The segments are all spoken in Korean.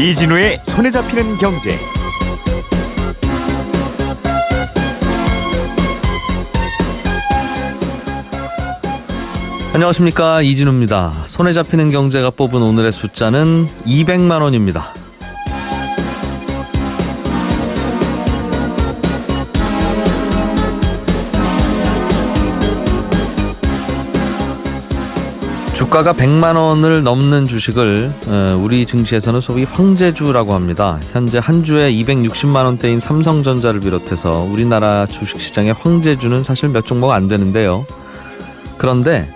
이진우의 손에 잡히는 경제. 안녕하십니까, 이진우입니다. 손에 잡히는 경제가 뽑은 오늘의 숫자는 200만 원입니다. 주가가 100만 원을 넘는 주식을 우리 증시에서는 소위 황제주라고 합니다. 현재 한 주에 260만 원대인 삼성전자를 비롯해서 우리나라 주식시장의 황제주는 사실 몇 종목 안 되는데요. 그런데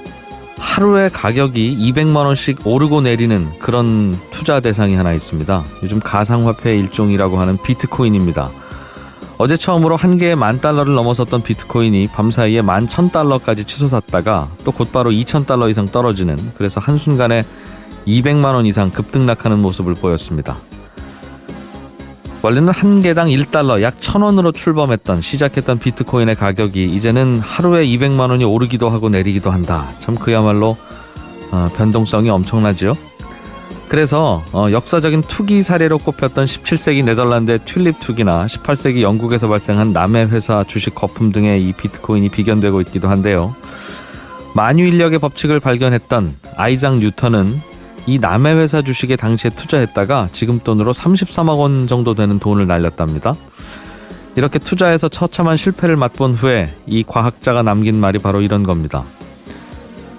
하루에 가격이 200만 원씩 오르고 내리는 그런 투자 대상이 하나 있습니다. 요즘 가상화폐의 일종이라고 하는 비트코인입니다. 어제 처음으로 한 개에 $10,000를 넘어섰던 비트코인이 밤사이에 $11,000까지 치솟았다가 또 곧바로 $2,000 이상 떨어지는, 그래서 한순간에 200만 원 이상 급등락하는 모습을 보였습니다. 원래는 한 개당 $1, 약 1,000원으로 출범했던, 시작했던 비트코인의 가격이 이제는 하루에 200만 원이 오르기도 하고 내리기도 한다. 참 그야말로 변동성이 엄청나지요. 그래서 역사적인 투기 사례로 꼽혔던 17세기 네덜란드의 튤립 투기나 18세기 영국에서 발생한 남해 회사 주식 거품 등의 이 비트코인이 비견되고 있기도 한데요. 만유인력의 법칙을 발견했던 아이작 뉴턴은 이 남해 회사 주식에 당시에 투자했다가 지금 돈으로 33억 원 정도 되는 돈을 날렸답니다. 이렇게 투자해서 처참한 실패를 맛본 후에 이 과학자가 남긴 말이 바로 이런 겁니다.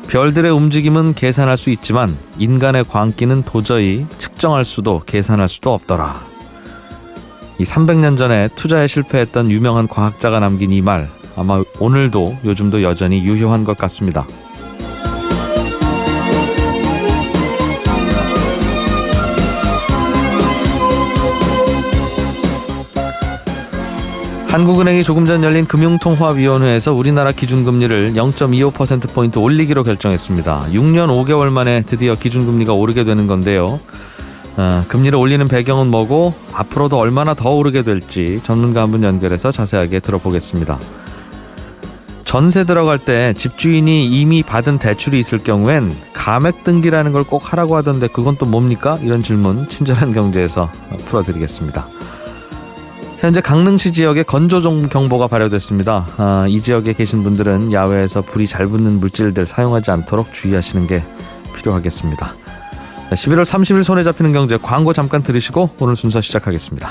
별들의 움직임은 계산할 수 있지만 인간의 광기는 도저히 측정할 수도 계산할 수도 없더라. 이 300년 전에 투자에 실패했던 유명한 과학자가 남긴 이 말, 아마 오늘도 요즘도 여전히 유효한 것 같습니다. 한국은행이 조금 전 열린 금융통화위원회에서 우리나라 기준금리를 0.25%포인트 올리기로 결정했습니다. 6년 5개월 만에 드디어 기준금리가 오르게 되는 건데요. 금리를 올리는 배경은 뭐고 앞으로도 얼마나 더 오르게 될지 전문가 한 분 연결해서 자세하게 들어보겠습니다. 전세 들어갈 때 집주인이 이미 받은 대출이 있을 경우엔 감액 등기라는 걸 꼭 하라고 하던데 그건 또 뭡니까? 이런 질문 친절한 경제에서 풀어드리겠습니다. 현재 강릉시 지역에 건조종경보가 발효됐습니다. 이 지역에 계신 분들은 야외에서 불이 잘 붙는 물질들 사용하지 않도록 주의하시는 게 필요하겠습니다. 11월 30일 손에 잡히는 경제, 광고 잠깐 들으시고 오늘 순서 시작하겠습니다.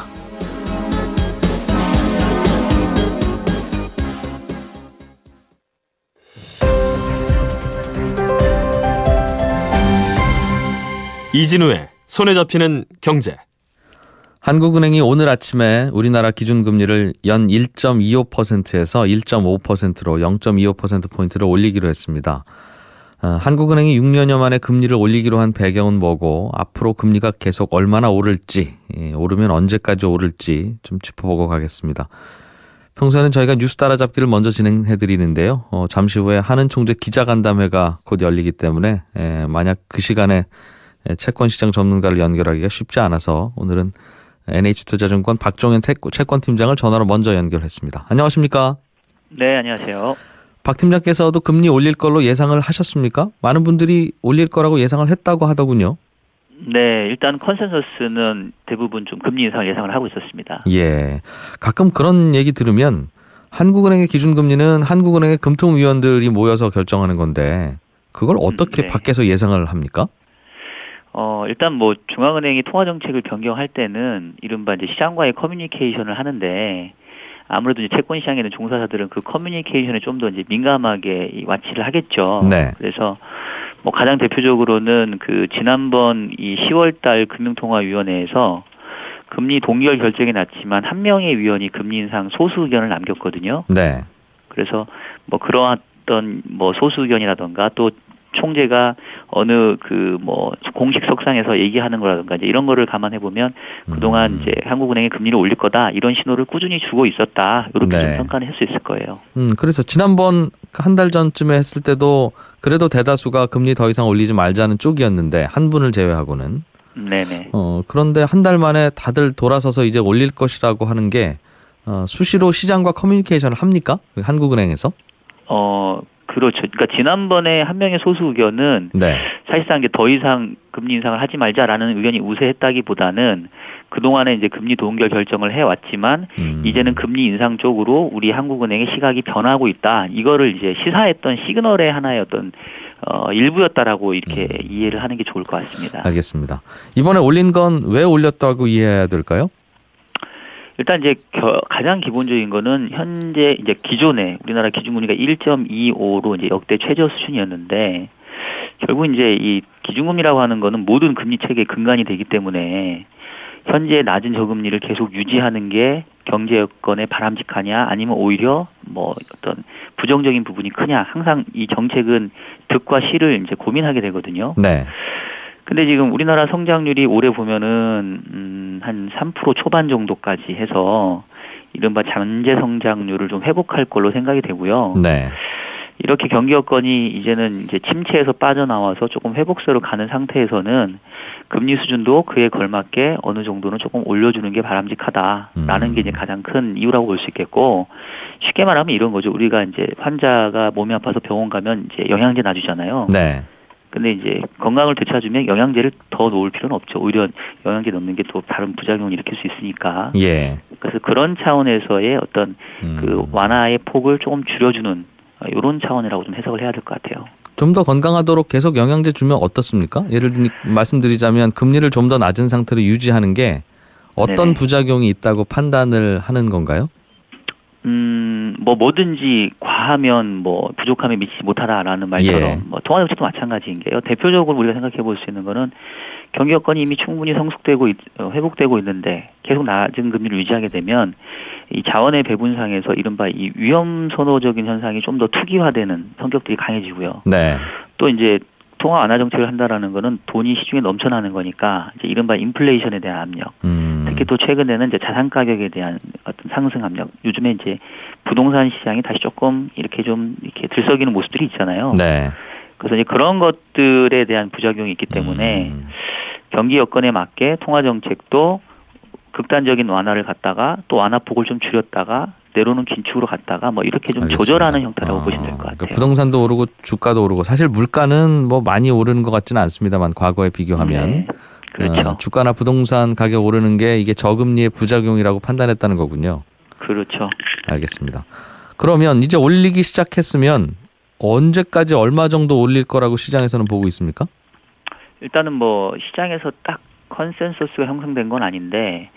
이진우의 손에 잡히는 경제. 한국은행이 오늘 아침에 우리나라 기준금리를 연 1.25%에서 1.5%로 0.25%포인트를 올리기로 했습니다. 한국은행이 6년여 만에 금리를 올리기로 한 배경은 뭐고 앞으로 금리가 계속 얼마나 오를지, 오르면 언제까지 오를지 좀 짚어보고 가겠습니다. 평소에는 저희가 뉴스 따라잡기를 먼저 진행해드리는데요. 잠시 후에 한은 총재 기자간담회가 곧 열리기 때문에 만약 그 시간에 채권시장 전문가를 연결하기가 쉽지 않아서 오늘은 NH투자증권 박종현 채권팀장을 전화로 먼저 연결했습니다. 안녕하십니까? 네, 안녕하세요. 박 팀장께서도 금리 올릴 걸로 예상을 하셨습니까? 많은 분들이 올릴 거라고 예상을 했다고 하더군요. 네, 일단 컨센서스는 대부분 좀 금리 인상을 예상을 하고 있었습니다. 예, 가끔 그런 얘기 들으면 한국은행의 기준금리는 한국은행의 금통위원들이 모여서 결정하는 건데 그걸 어떻게 네. 밖에서 예상을 합니까? 일단 뭐 중앙은행이 통화정책을 변경할 때는 이른바 이제 시장과의 커뮤니케이션을 하는데 아무래도 이제 채권시장에는 종사자들은 그 커뮤니케이션에 좀 더 이제 민감하게 와치를 하겠죠. 네. 그래서 뭐 가장 대표적으로는 그 지난번 이 10월달 금융통화위원회에서 금리 동결 결정이 났지만 한 명의 위원이 금리 인상 소수 의견을 남겼거든요. 네. 그래서 뭐 그러한 뭐 소수 의견이라던가 또 총재가 어느 그 뭐 공식 석상에서 얘기하는 거라든가 이제 이런 거를 감안해 보면 그동안 이제 한국은행이 금리를 올릴 거다 이런 신호를 꾸준히 주고 있었다 이렇게 네. 좀 평가는 할 수 있을 거예요. 그래서 지난번 한 달 전쯤에 했을 때도 그래도 대다수가 금리 더 이상 올리지 말자는 쪽이었는데 한 분을 제외하고는. 네네. 그런데 한 달 만에 다들 돌아서서 이제 올릴 것이라고 하는 게 수시로 시장과 커뮤니케이션을 합니까? 한국은행에서? 그렇죠. 그러니까 지난번에 한 명의 소수 의견은 네. 사실상 이제 더 이상 금리 인상을 하지 말자라는 의견이 우세했다기보다는 그동안에 이제 금리 동결 결정을 해왔지만 이제는 금리 인상 쪽으로 우리 한국은행의 시각이 변하고 있다. 이거를 이제 시사했던 시그널의 하나의 어떤 일부였다라고 이렇게 이해를 하는 게 좋을 것 같습니다. 알겠습니다. 이번에 올린 건 왜 올렸다고 이해해야 될까요? 일단 이제 가장 기본적인 거는 현재 이제 기존에 우리나라 기준금리가 1.25로 이제 역대 최저 수준이었는데 결국 이제 이 기준금리라고 하는 거는 모든 금리 체계의 근간이 되기 때문에 현재 낮은 저금리를 계속 유지하는 게 경제 여건에 바람직하냐 아니면 오히려 뭐 어떤 부정적인 부분이 크냐 항상 이 정책은 득과 실을 이제 고민하게 되거든요. 네. 근데 지금 우리나라 성장률이 올해 보면은 한 3% 초반 정도까지 해서 이른바 잠재 성장률을 좀 회복할 걸로 생각이 되고요. 네. 이렇게 경기 여건이 이제는 이제 침체에서 빠져나와서 조금 회복세로 가는 상태에서는 금리 수준도 그에 걸맞게 어느 정도는 조금 올려주는 게 바람직하다라는 게 이제 가장 큰 이유라고 볼 수 있겠고 쉽게 말하면 이런 거죠. 우리가 이제 환자가 몸이 아파서 병원 가면 이제 영양제 놔주잖아요. 네. 근데 이제 건강을 되찾으면 영양제를 더 놓을 필요는 없죠. 오히려 영양제 넣는 게 또 다른 부작용을 일으킬 수 있으니까. 예. 그래서 그런 차원에서의 어떤 그 완화의 폭을 조금 줄여주는 이런 차원이라고 좀 해석을 해야 될 것 같아요. 좀 더 건강하도록 계속 영양제 주면 어떻습니까? 예를 들어 말씀드리자면 금리를 좀 더 낮은 상태로 유지하는 게 어떤 네네. 부작용이 있다고 판단을 하는 건가요? 뭐 뭐든지 과하면 뭐 부족함에 미치지 못하다라는 말처럼 예. 뭐 통화정책도 마찬가지인 게요. 대표적으로 우리가 생각해 볼 수 있는 거는 경기 여건이 이미 충분히 성숙되고 회복되고 있는데 계속 낮은 금리를 유지하게 되면 이 자원의 배분상에서 이른바 이 위험 선호적인 현상이 좀 더 투기화되는 성격들이 강해지고요. 네. 또 이제 통화 완화 정책을 한다라는 거는 돈이 시중에 넘쳐나는 거니까 이제 이른바 인플레이션에 대한 압력. 특히 또 최근에는 이제 자산 가격에 대한 어떤 상승 압력. 요즘에 이제 부동산 시장이 다시 조금 이렇게 좀 이렇게 들썩이는 모습들이 있잖아요. 네. 그래서 이제 그런 것들에 대한 부작용이 있기 때문에 경기 여건에 맞게 통화 정책도 극단적인 완화를 갖다가 또 완화폭을 좀 줄였다가 내로는 긴축으로 갔다가 뭐 이렇게 좀 알겠습니다. 조절하는 형태라고 보시면 될 것 같아요. 그러니까 부동산도 오르고 주가도 오르고 사실 물가는 뭐 많이 오르는 것 같지는 않습니다만 과거에 비교하면 네, 그렇죠. 주가나 부동산 가격 오르는 게 이게 저금리의 부작용이라고 판단했다는 거군요. 그렇죠. 알겠습니다. 그러면 이제 올리기 시작했으면 언제까지 얼마 정도 올릴 거라고 시장에서는 보고 있습니까? 일단은 뭐 시장에서 딱 컨센서스가 형성된 건 아닌데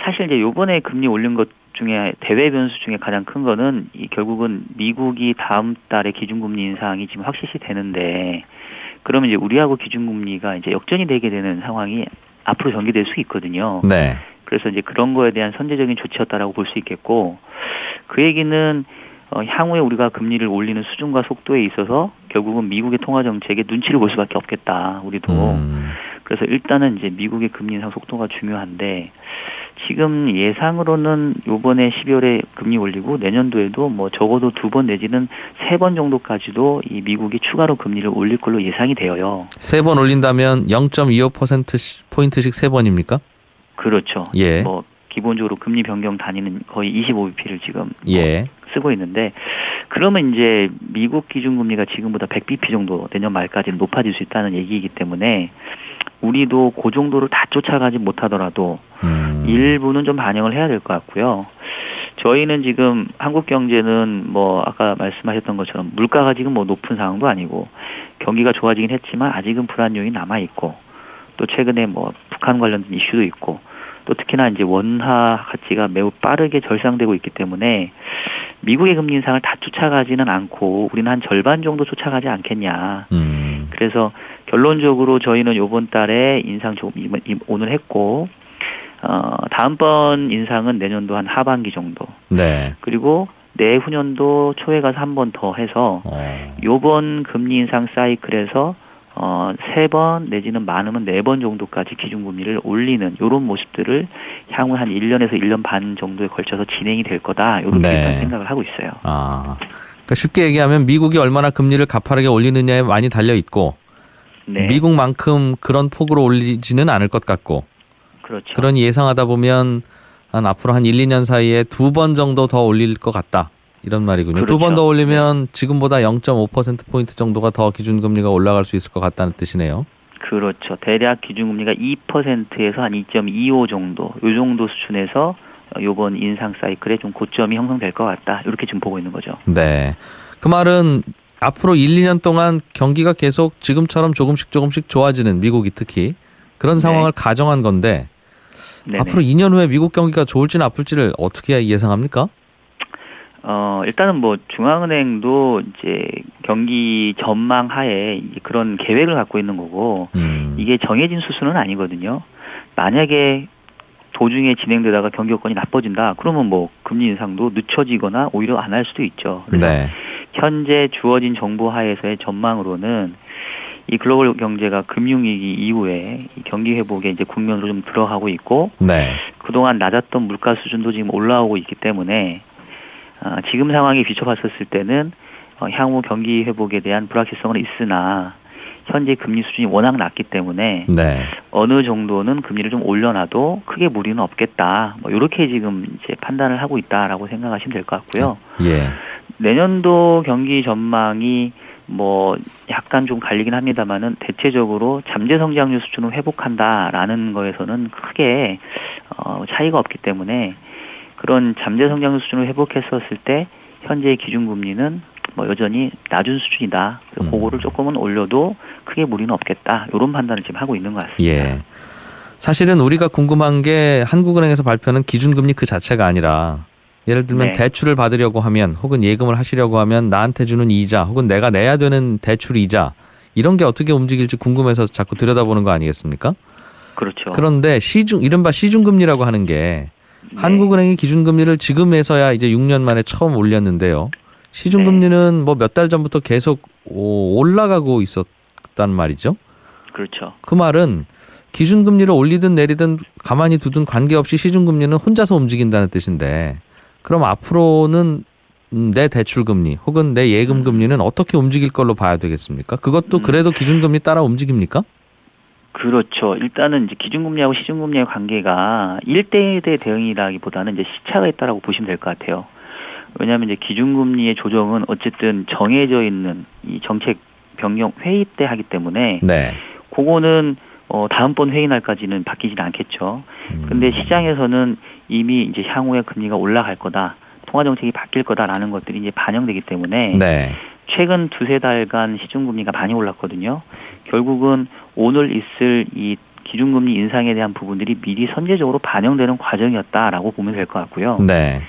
사실 이제 요번에 금리 올린 것 중에 대외 변수 중에 가장 큰 거는 이 결국은 미국이 다음 달에 기준금리 인상이 지금 확실시 되는데 그러면 이제 우리하고 기준금리가 이제 역전이 되게 되는 상황이 앞으로 전개될 수 있거든요. 네. 그래서 이제 그런 거에 대한 선제적인 조치였다라고 볼 수 있겠고 그 얘기는 향후에 우리가 금리를 올리는 수준과 속도에 있어서 결국은 미국의 통화 정책에 눈치를 볼 수밖에 없겠다. 우리도. 그래서 일단은 이제 미국의 금리 인상 속도가 중요한데 지금 예상으로는 요번에 12월에 금리 올리고 내년도에도 뭐 적어도 2번 내지는 3번 정도까지도 이 미국이 추가로 금리를 올릴 걸로 예상이 되어요. 3번 올린다면 0.25%포인트씩 3번입니까? 그렇죠. 예. 뭐 기본적으로 금리 변경 단위는 거의 25bp를 지금 예. 쓰고 있는데 그러면 이제 미국 기준금리가 지금보다 100bp 정도 내년 말까지는 높아질 수 있다는 얘기이기 때문에 우리도 그 정도를 다 쫓아가지 못하더라도 일부는 좀 반영을 해야 될 것 같고요. 저희는 지금 한국 경제는 뭐 아까 말씀하셨던 것처럼 물가가 지금 뭐 높은 상황도 아니고 경기가 좋아지긴 했지만 아직은 불안 요인이 남아 있고 또 최근에 뭐 북한 관련된 이슈도 있고 또 특히나 이제 원화 가치가 매우 빠르게 절상되고 있기 때문에 미국의 금리 인상을 다 쫓아가지는 않고 우리는 한 절반 정도 쫓아가지 않겠냐. 그래서 결론적으로 저희는 이번 달에 인상 조금 오늘 했고 다음번 인상은 내년도 한 하반기 정도. 네. 그리고 내후년도 초에 가서 한 번 더 해서 요번 금리 인상 사이클에서 3번 내지는 많으면 4번 정도까지 기준금리를 올리는 이런 모습들을 향후 한 1년에서 1년 반 정도에 걸쳐서 진행이 될 거다. 이렇게 네. 생각을 하고 있어요. 그러니까 쉽게 얘기하면 미국이 얼마나 금리를 가파르게 올리느냐에 많이 달려 있고 네. 미국만큼 그런 폭으로 올리지는 않을 것 같고 그렇죠. 그러니 예상하다 보면 한 앞으로 한 1, 2년 사이에 2번 정도 더 올릴 것 같다. 이런 말이군요. 그렇죠. 두 번 더 올리면 지금보다 0.5%포인트 정도가 더 기준금리가 올라갈 수 있을 것 같다는 뜻이네요. 그렇죠. 대략 기준금리가 2%에서 한 2.25 정도, 요 정도 수준에서 요번 인상 사이클에 좀 고점이 형성될 것 같다. 이렇게 지금 보고 있는 거죠. 네. 그 말은 앞으로 1, 2년 동안 경기가 계속 지금처럼 조금씩 좋아지는, 미국이 특히 그런 상황을 가정한 건데 네네. 앞으로 2년 후에 미국 경기가 좋을지 나쁠지를 어떻게 예상합니까? 일단은 뭐 중앙은행도 이제 경기 전망 하에 이제 그런 계획을 갖고 있는 거고 이게 정해진 수순은 아니거든요. 만약에 도중에 진행되다가 경기 여건이 나빠진다. 그러면 뭐 금리 인상도 늦춰지거나 오히려 안 할 수도 있죠. 그래서 네. 현재 주어진 정보 하에서의 전망으로는 이 글로벌 경제가 금융위기 이후에 이 경기 회복에 이제 국면으로 좀 들어가고 있고 네. 그동안 낮았던 물가 수준도 지금 올라오고 있기 때문에 지금 상황에 비춰봤었을 때는 향후 경기 회복에 대한 불확실성은 있으나 현재 금리 수준이 워낙 낮기 때문에 네. 어느 정도는 금리를 좀 올려놔도 크게 무리는 없겠다. 뭐 이렇게 지금 이제 판단을 하고 있다라고 생각하시면 될 것 같고요. 예. 내년도 경기 전망이 뭐 약간 좀 갈리긴 합니다만은 대체적으로 잠재 성장률 수준을 회복한다라는 거에서는 크게 차이가 없기 때문에 그런 잠재 성장률 수준을 회복했었을 때 현재의 기준금리는 뭐 여전히 낮은 수준이다. 그거를 조금은 올려도 크게 무리는 없겠다. 이런 판단을 지금 하고 있는 것 같습니다. 예. 사실은 우리가 궁금한 게 한국은행에서 발표하는 기준금리 그 자체가 아니라 예를 들면 네. 대출을 받으려고 하면 혹은 예금을 하시려고 하면 나한테 주는 이자 혹은 내가 내야 되는 대출 이자 이런 게 어떻게 움직일지 궁금해서 자꾸 들여다보는 거 아니겠습니까? 그렇죠. 그런데 이른바 시중금리라고 하는 게 한국은행이 기준금리를 지금에서야 이제 6년 만에 처음 올렸는데요. 시중금리는 뭐 몇 달 전부터 계속 올라가고 있었단 말이죠. 그렇죠. 그 말은 기준금리를 올리든 내리든 가만히 두든 관계없이 시중금리는 혼자서 움직인다는 뜻인데 그럼 앞으로는 내 대출금리 혹은 내 예금금리는 어떻게 움직일 걸로 봐야 되겠습니까? 그것도 그래도 기준금리 따라 움직입니까? 그렇죠. 일단은 이제 기준금리하고 시중금리의 관계가 1대1의 대응이라기보다는 이제 시차가 있다라고 보시면 될 것 같아요. 왜냐하면 이제 기준금리의 조정은 어쨌든 정해져 있는 이 정책 변경 회의 때 하기 때문에 네. 그거는 다음번 회의 날까지는 바뀌지는 않겠죠. 근데 시장에서는 이미 이제 향후에 금리가 올라갈 거다, 통화 정책이 바뀔 거다라는 것들이 이제 반영되기 때문에 네. 최근 두세 달간 시중금리가 많이 올랐거든요. 결국은 오늘 있을 이 기준금리 인상에 대한 부분들이 미리 선제적으로 반영되는 과정이었다라고 보면 될 것 같고요. 네.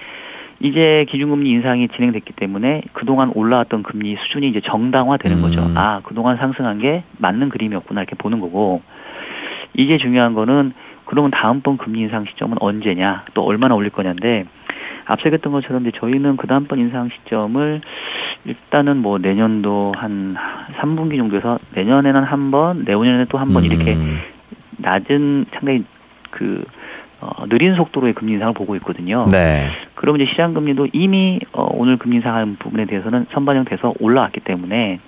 이제 기준금리 인상이 진행됐기 때문에 그동안 올라왔던 금리 수준이 이제 정당화되는 거죠. 아, 그동안 상승한 게 맞는 그림이었구나 이렇게 보는 거고 이제 중요한 거는 그러면 다음번 금리 인상 시점은 언제냐 또 얼마나 올릴 거냐인데 앞서 얘기했던 것처럼 이제 저희는 그 다음번 인상 시점을 일단은 뭐 내년도 한 3분기 정도에서 내년에는 한 번, 내후년에는 또 한 번 이렇게 낮은 상당히 느린 속도로의 금리 인상을 보고 있거든요. 네. 그러면 이제 시장 금리도 이미 오늘 금리 인상한 부분에 대해서는 선반영돼서 올라왔기 때문에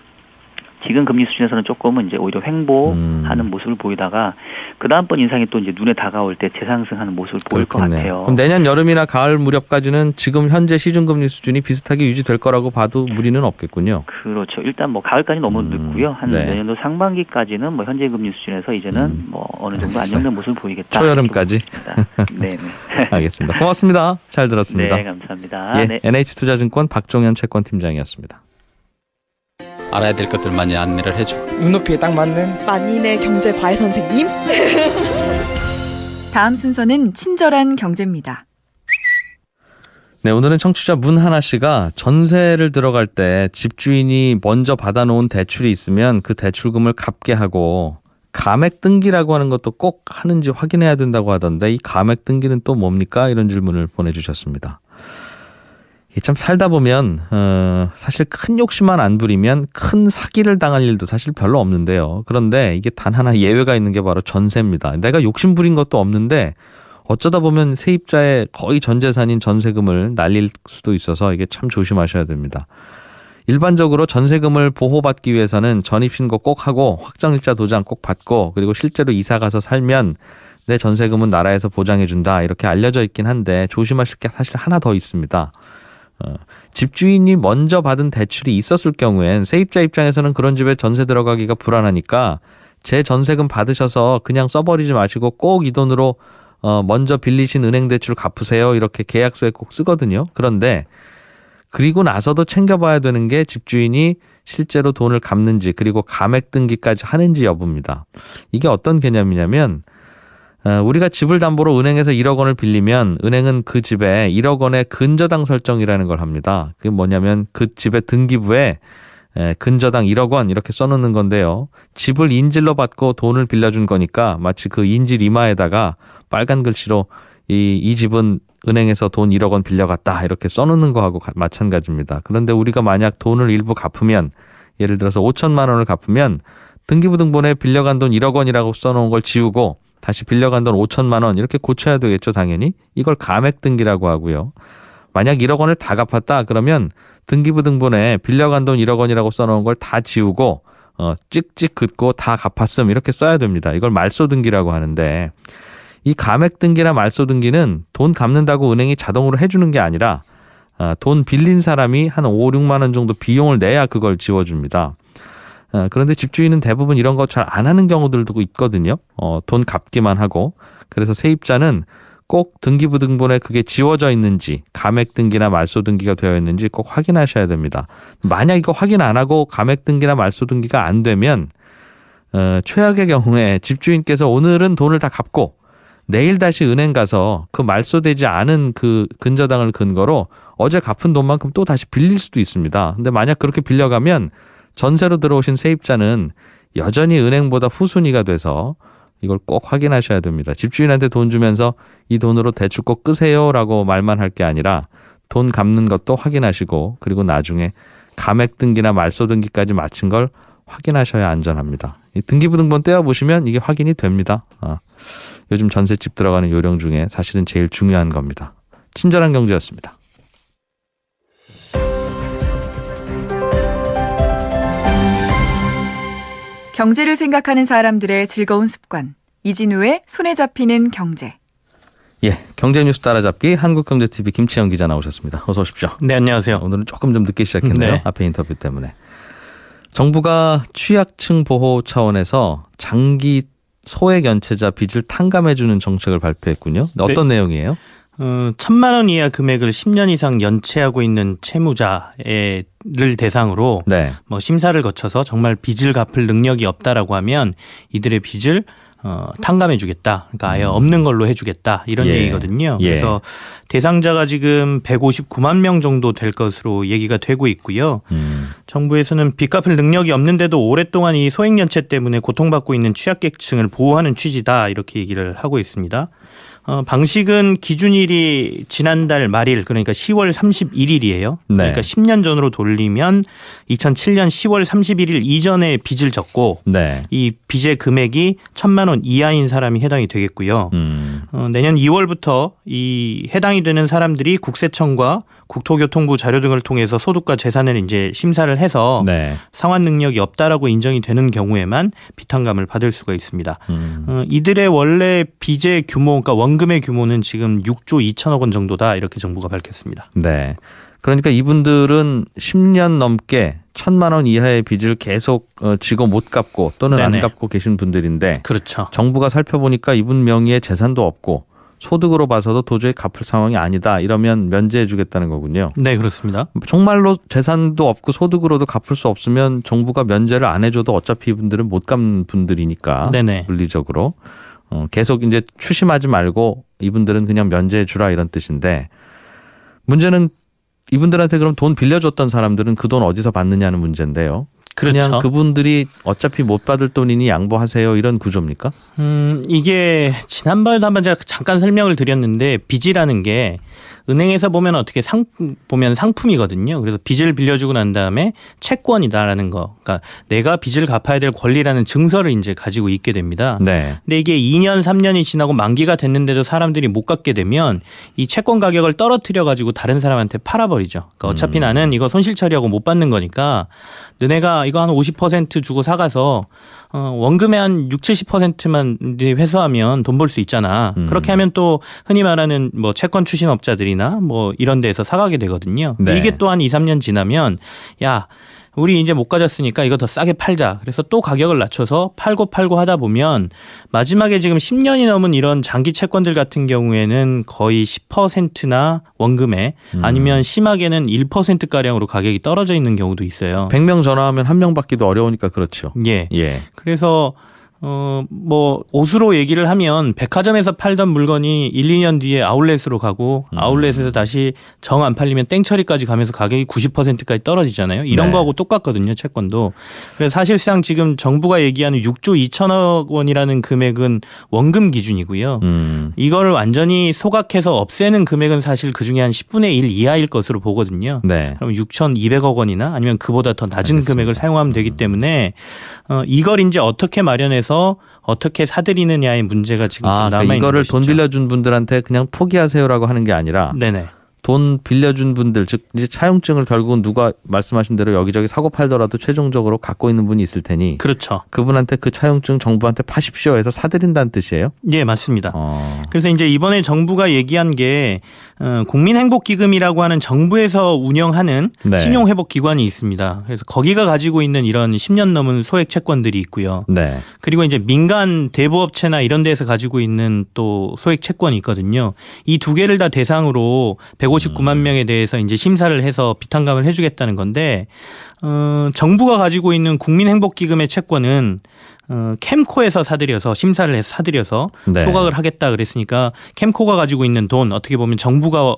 지금 금리 수준에서는 조금은 이제 오히려 횡보하는 모습을 보이다가 그 다음번 인상이 또 이제 눈에 다가올 때 재상승하는 모습을 보일 것 같아요. 그럼 내년 여름이나 가을 무렵까지는 지금 현재 시중금리 수준이 비슷하게 유지될 거라고 봐도 무리는 없겠군요. 그렇죠. 일단 뭐 가을까지 너무 늦고요. 한 네. 내년도 상반기까지는 뭐 현재 금리 수준에서 이제는 뭐 어느 정도 안정된 모습을 보이겠다. 초여름까지. 네. 알겠습니다. 고맙습니다. 잘 들었습니다. 네, 감사합니다. 예, 네. NH투자증권 박종현 채권팀장이었습니다. 알아야 될 것들 많이 안내를 해줘. 눈높이에 딱 맞는 만인의 경제 과외 선생님. 다음 순서는 친절한 경제입니다. 네, 오늘은 청취자 문하나 씨가 전세를 들어갈 때 집주인이 먼저 받아놓은 대출이 있으면 그 대출금을 갚게 하고 감액 등기라고 하는 것도 꼭 하는지 확인해야 된다고 하던데 이 감액 등기는 또 뭡니까? 이런 질문을 보내주셨습니다. 참 살다 보면 사실 큰 욕심만 안 부리면 큰 사기를 당할 일도 사실 별로 없는데요. 그런데 이게 단 하나 예외가 있는 게 바로 전세입니다. 내가 욕심 부린 것도 없는데 어쩌다 보면 세입자의 거의 전 재산인 전세금을 날릴 수도 있어서 이게 참 조심하셔야 됩니다. 일반적으로 전세금을 보호받기 위해서는 전입신고 꼭 하고 확정일자 도장 꼭 받고 그리고 실제로 이사 가서 살면 내 전세금은 나라에서 보장해준다 이렇게 알려져 있긴 한데 조심하실 게 사실 하나 더 있습니다. 집주인이 먼저 받은 대출이 있었을 경우엔 세입자 입장에서는 그런 집에 전세 들어가기가 불안하니까 제 전세금 받으셔서 그냥 써버리지 마시고 꼭 이 돈으로 먼저 빌리신 은행 대출 갚으세요. 이렇게 계약서에 꼭 쓰거든요. 그런데 그리고 나서도 챙겨봐야 되는 게 집주인이 실제로 돈을 갚는지 그리고 감액 등기까지 하는지 여부입니다. 이게 어떤 개념이냐면 우리가 집을 담보로 은행에서 1억 원을 빌리면 은행은 그 집에 1억 원의 근저당 설정이라는 걸 합니다. 그게 뭐냐면 그 집의 등기부에 근저당 1억 원 이렇게 써놓는 건데요. 집을 인질로 받고 돈을 빌려준 거니까 마치 그 인질 이마에다가 빨간 글씨로 이 집은 은행에서 돈 1억 원 빌려갔다 이렇게 써놓는 거하고 마찬가지입니다. 그런데 우리가 만약 돈을 일부 갚으면 예를 들어서 5천만 원을 갚으면 등기부 등본에 빌려간 돈 1억 원이라고 써놓은 걸 지우고 다시 빌려간 돈 5천만 원 이렇게 고쳐야 되겠죠. 당연히. 이걸 감액 등기라고 하고요. 만약 1억 원을 다 갚았다 그러면 등기부 등본에 빌려간 돈 1억 원이라고 써놓은 걸 다 지우고 찍찍 긋고 다 갚았음 이렇게 써야 됩니다. 이걸 말소 등기라고 하는데 이 감액 등기나 말소 등기는 돈 갚는다고 은행이 자동으로 해주는 게 아니라 돈 빌린 사람이 한 5, 6만 원 정도 비용을 내야 그걸 지워줍니다. 그런데 집주인은 대부분 이런 거 잘 안 하는 경우들도 있거든요. 돈 갚기만 하고. 그래서 세입자는 꼭 등기부 등본에 그게 지워져 있는지 감액 등기나 말소 등기가 되어 있는지 꼭 확인하셔야 됩니다. 만약 이거 확인 안 하고 감액 등기나 말소 등기가 안 되면 최악의 경우에 집주인께서 오늘은 돈을 다 갚고 내일 다시 은행 가서 그 말소되지 않은 그 근저당을 근거로 어제 갚은 돈만큼 또 다시 빌릴 수도 있습니다. 근데 만약 그렇게 빌려가면 전세로 들어오신 세입자는 여전히 은행보다 후순위가 돼서 이걸 꼭 확인하셔야 됩니다. 집주인한테 돈 주면서 이 돈으로 대출 꼭 끄세요라고 말만 할 게 아니라 돈 갚는 것도 확인하시고 그리고 나중에 감액 등기나 말소 등기까지 마친 걸 확인하셔야 안전합니다. 이 등기부 등본 떼어보시면 이게 확인이 됩니다. 요즘 전셋집 들어가는 요령 중에 사실은 제일 중요한 겁니다. 친절한 경제였습니다. 경제를 생각하는 사람들의 즐거운 습관. 이진우의 손에 잡히는 경제. 예, 경제 뉴스 따라잡기 한국경제TV 김치영 기자 나오셨습니다. 어서 오십시오. 네, 안녕하세요. 오늘은 조금 좀 늦게 시작했네요. 네. 앞에 인터뷰 때문에. 정부가 취약층 보호 차원에서 장기 소액 연체자 빚을 탕감해주는 정책을 발표했군요. 어떤 내용이에요? 1,000만 원 이하 금액을 10년 이상 연체하고 있는 채무자를 대상으로 네. 심사를 거쳐서 정말 빚을 갚을 능력이 없다라고 하면 이들의 빚을 탕감해주겠다. 그러니까 아예 없는 걸로 해주겠다. 이런 얘기거든요. 그래서 대상자가 지금 159만 명 정도 될 것으로 얘기가 되고 있고요. 정부에서는 빚 갚을 능력이 없는데도 오랫동안 이 소액연체 때문에 고통받고 있는 취약계층을 보호하는 취지다. 이렇게 얘기를 하고 있습니다. 방식은 기준일이 지난달 말일 그러니까 10월 31일이에요. 네. 그러니까 10년 전으로 돌리면 2007년 10월 31일 이전에 빚을 졌고 네. 이 빚의 금액이 1,000만 원 이하인 사람이 해당이 되겠고요. 내년 2월부터 이 해당이 되는 사람들이 국세청과 국토교통부 자료 등을 통해서 소득과 재산을 이제 심사를 해서 네. 상환 능력이 없다라고 인정이 되는 경우에만 빚탕감을 받을 수가 있습니다. 이들의 원래 빚의 규모, 그러니까 원금의 규모는 지금 6조 2천억 원 정도다 이렇게 정부가 밝혔습니다. 네. 그러니까 이분들은 10년 넘게 1,000만 원 이하의 빚을 계속 지고 못 갚고 또는 네네. 안 갚고 계신 분들인데 그렇죠. 정부가 살펴보니까 이분 명의에 재산도 없고 소득으로 봐서도 도저히 갚을 상황이 아니다. 이러면 면제해 주겠다는 거군요. 네, 그렇습니다. 정말로 재산도 없고 소득으로도 갚을 수 없으면 정부가 면제를 안 해줘도 어차피 이분들은 못 갚는 분들이니까 네네. 물리적으로 계속 이제 추심하지 말고 이분들은 그냥 면제해 주라 이런 뜻인데 문제는 이분들한테 그럼 돈 빌려줬던 사람들은 그 돈 어디서 받느냐는 문제인데요. 그냥 그렇죠. 그분들이 어차피 못 받을 돈이니 양보하세요 이런 구조입니까? 이게 지난번에도 한번 제가 잠깐 설명을 드렸는데 빚이라는 게 은행에서 보면 어떻게 보면 상품이거든요. 그래서 빚을 빌려주고 난 다음에 채권이다라는 거. 그러니까 내가 빚을 갚아야 될 권리라는 증서를 이제 가지고 있게 됩니다. 네. 근데 이게 2년, 3년이 지나고 만기가 됐는데도 사람들이 못 갚게 되면 이 채권 가격을 떨어뜨려 가지고 다른 사람한테 팔아버리죠. 그러니까 어차피 나는 이거 손실 처리하고 못 받는 거니까 너네가 이거 한 50% 주고 사가서 원금의 한 60-70%만 회수하면 돈 벌 수 있잖아. 그렇게 하면 또 흔히 말하는 뭐 채권 추진업자들이나 뭐 이런 데에서 사가게 되거든요. 네. 이게 또 한 2-3년 지나면 야, 우리 이제 못 가졌으니까 이거 더 싸게 팔자. 그래서 또 가격을 낮춰서 팔고 하다 보면 마지막에 지금 10년이 넘은 이런 장기 채권들 같은 경우에는 거의 10%나 원금에 아니면 심하게는 1%가량으로 가격이 떨어져 있는 경우도 있어요. 100명 전화하면 한 명 받기도 어려우니까 그렇죠. 예. 예. 그래서 뭐 옷으로 얘기를 하면 백화점에서 팔던 물건이 1-2년 뒤에 아울렛으로 가고 아울렛에서 다시 정 안 팔리면 땡처리까지 가면서 가격이 90%까지 떨어지잖아요. 이런 네. 거하고 똑같거든요. 채권도. 그래서 사실상 지금 정부가 얘기하는 6조 2천억 원이라는 금액은 원금 기준이고요. 이거를 완전히 소각해서 없애는 금액은 사실 그중에 한 10분의 1 이하일 것으로 보거든요. 네. 그럼 6,200억 원이나 아니면 그보다 더 낮은 알겠습니다. 금액을 사용하면 되기 때문에 이걸 이제 어떻게 마련해서 어떻게 사들이느냐의 문제가 지금 좀 그러니까 남아있는 이거를 것이죠. 돈 빌려준 분들한테 그냥 포기하세요라고 하는 게 아니라 네네. 돈 빌려준 분들, 즉 이제 차용증을 결국은 누가 말씀하신 대로 여기저기 사고 팔더라도 최종적으로 갖고 있는 분이 있을 테니 그렇죠. 그분한테 그 차용증 정부한테 파십시오 해서 사드린다는 뜻이에요? 예, 맞습니다. 그래서 이제 이번에 정부가 얘기한 게 국민행복기금이라고 하는 정부에서 운영하는 네. 신용회복기관이 있습니다. 그래서 거기가 가지고 있는 이런 10년 넘은 소액 채권들이 있고요. 네. 그리고 이제 민간 대부업체나 이런 데서 가지고 있는 또 소액 채권이 있거든요. 이 두 개를 다 대상으로 159만 명에 대해서 이제 심사를 해서 비탄감을 해주겠다는 건데, 정부가 가지고 있는 국민행복기금의 채권은 캠코에서 사들여서 심사를 해서 사들여서 네. 소각을 하겠다 그랬으니까 캠코가 가지고 있는 돈, 어떻게 보면 정부가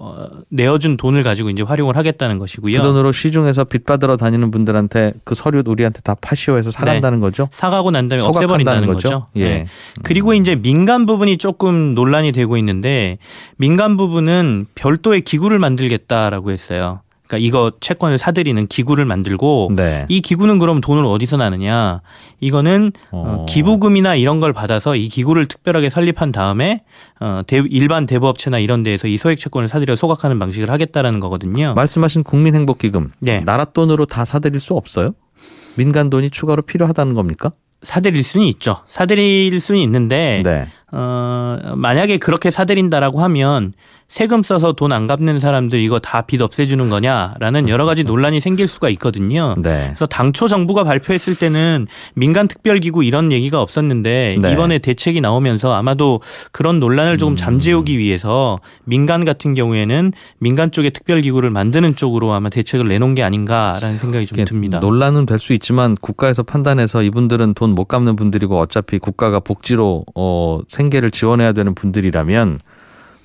내어준 돈을 가지고 이제 활용을 하겠다는 것이고요. 그 돈으로 시중에서 빚 받으러 다니는 분들한테 그 서류 우리한테 다 파시오 해서 사간다는 거죠? 사가고 난 다음에 소각한다는 없애버린다는 거죠. 예. 네. 그리고 이제 민간 부분이 조금 논란이 되고 있는데 민간 부분은 별도의 기구를 만들겠다라고 했어요. 그러니까 이거 채권을 사들이는 기구를 만들고 네. 이 기구는 그럼 돈을 어디서 나느냐? 이거는 기부금이나 이런 걸 받아서 이 기구를 특별하게 설립한 다음에 일반 대부업체나 이런 데에서 이 소액 채권을 사들여 소각하는 방식을 하겠다라는 거거든요. 말씀하신 국민행복기금, 네. 나라 돈으로 다 사들일 수 없어요? 민간 돈이 추가로 필요하다는 겁니까? 사들일 수는 있죠. 사들일 수는 있는데 네. 만약에 그렇게 사들인다라고 하면 세금 써서 돈 안 갚는 사람들 이거 다 빚 없애주는 거냐라는 여러 가지 논란이 생길 수가 있거든요. 네. 그래서 당초 정부가 발표했을 때는 민간 특별기구 이런 얘기가 없었는데 네. 이번에 대책이 나오면서 아마도 그런 논란을 조금 잠재우기 위해서 민간 같은 경우에는 민간 쪽의 특별기구를 만드는 쪽으로 아마 대책을 내놓은 게 아닌가라는 생각이 좀 듭니다. 논란은 될 수 있지만 국가에서 판단해서 이분들은 돈 못 갚는 분들이고 어차피 국가가 복지로 생계를 지원해야 되는 분들이라면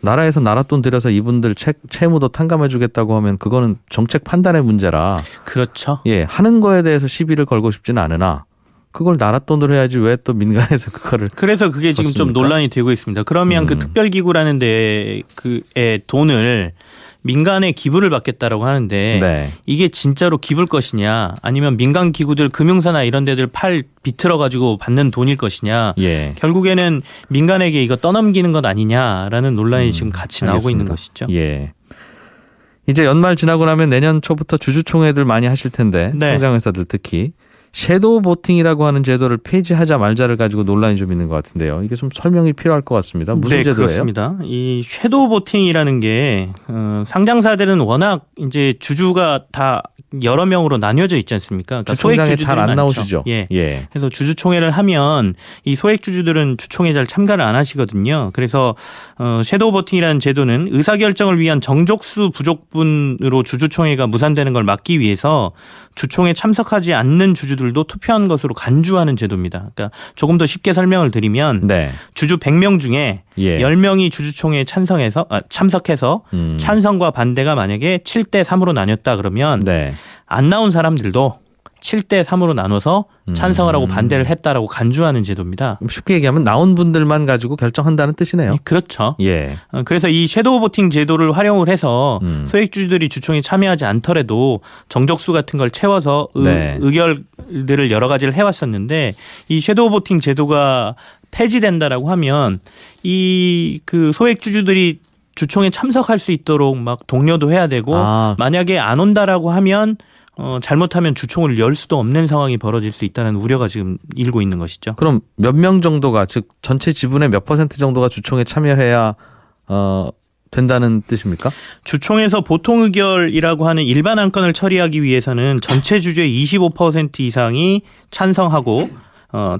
나라에서 나라 돈 들여서 이분들 채무도 탕감해 주겠다고 하면 그거는 정책 판단의 문제라. 그렇죠. 예, 하는 거에 대해서 시비를 걸고 싶지는 않으나 그걸 나라 돈으로 해야지 왜 또 민간에서 그거를. 그래서 그게 지금 좀 그렇습니까? 논란이 되고 있습니다. 그러면 그 특별기구라는 데의 돈을 민간에 기부를 받겠다라고 하는데 네. 이게 진짜로 기부일 것이냐 아니면 민간 기구들 금융사나 이런 데들 팔 비틀어 가지고 받는 돈일 것이냐 예. 결국에는 민간에게 이거 떠넘기는 것 아니냐라는 논란이 지금 같이 나오고 있는 알겠습니다. 것이죠. 예. 이제 연말 지나고 나면 내년 초부터 주주총회들 많이 하실 텐데 네. 상장회사들 특히 섀도우 보팅이라고 하는 제도를 폐지하자 말자를 가지고 논란이 좀 있는 것 같은데요. 이게 좀 설명이 필요할 것 같습니다. 무슨 네, 제도예요? 그렇습니다. 이 섀도우 보팅이라는 게 상장사들은 워낙 이제 주주가 다 여러 명으로 나뉘어져 있지 않습니까? 그러니까 주총장에 잘 안 많죠. 나오시죠? 예. 예. 그래서 주주총회를 하면 이 소액 주주들은 주총회 잘 참가를 안 하시거든요. 그래서 섀도우 보팅이라는 제도는 의사결정을 위한 정족수 부족분으로 주주총회가 무산되는 걸 막기 위해서 주총에 참석하지 않는 주주들도 투표한 것으로 간주하는 제도입니다. 그러니까 조금 더 쉽게 설명을 드리면 네. 주주 100명 중에 예. 10명이 주주총회에 참석해서 찬성과 반대가 만약에 7대 3으로 나뉘었다 그러면 네. 안 나온 사람들도 7대 3으로 나눠서 찬성을 하고 반대를 했다라고 간주하는 제도입니다. 쉽게 얘기하면 나온 분들만 가지고 결정한다는 뜻이네요. 그렇죠. 예. 그래서 이 섀도우 보팅 제도를 활용을 해서 소액주주들이 주총에 참여하지 않더라도 정적수 같은 걸 채워서 네. 의결들을 여러 가지를 해왔었는데 이 섀도우 보팅 제도가 폐지된다라고 하면 이 그 소액주주들이 주총에 참석할 수 있도록 막 독려도 해야 되고 만약에 안 온다라고 하면 잘못하면 주총을 열 수도 없는 상황이 벌어질 수 있다는 우려가 지금 일고 있는 것이죠. 그럼 몇 명 정도가 즉 전체 지분의 몇 % 정도가 주총에 참여해야 된다는 뜻입니까? 주총에서 보통 의결이라고 하는 일반 안건을 처리하기 위해서는 전체 주주의 25% 이상이 찬성하고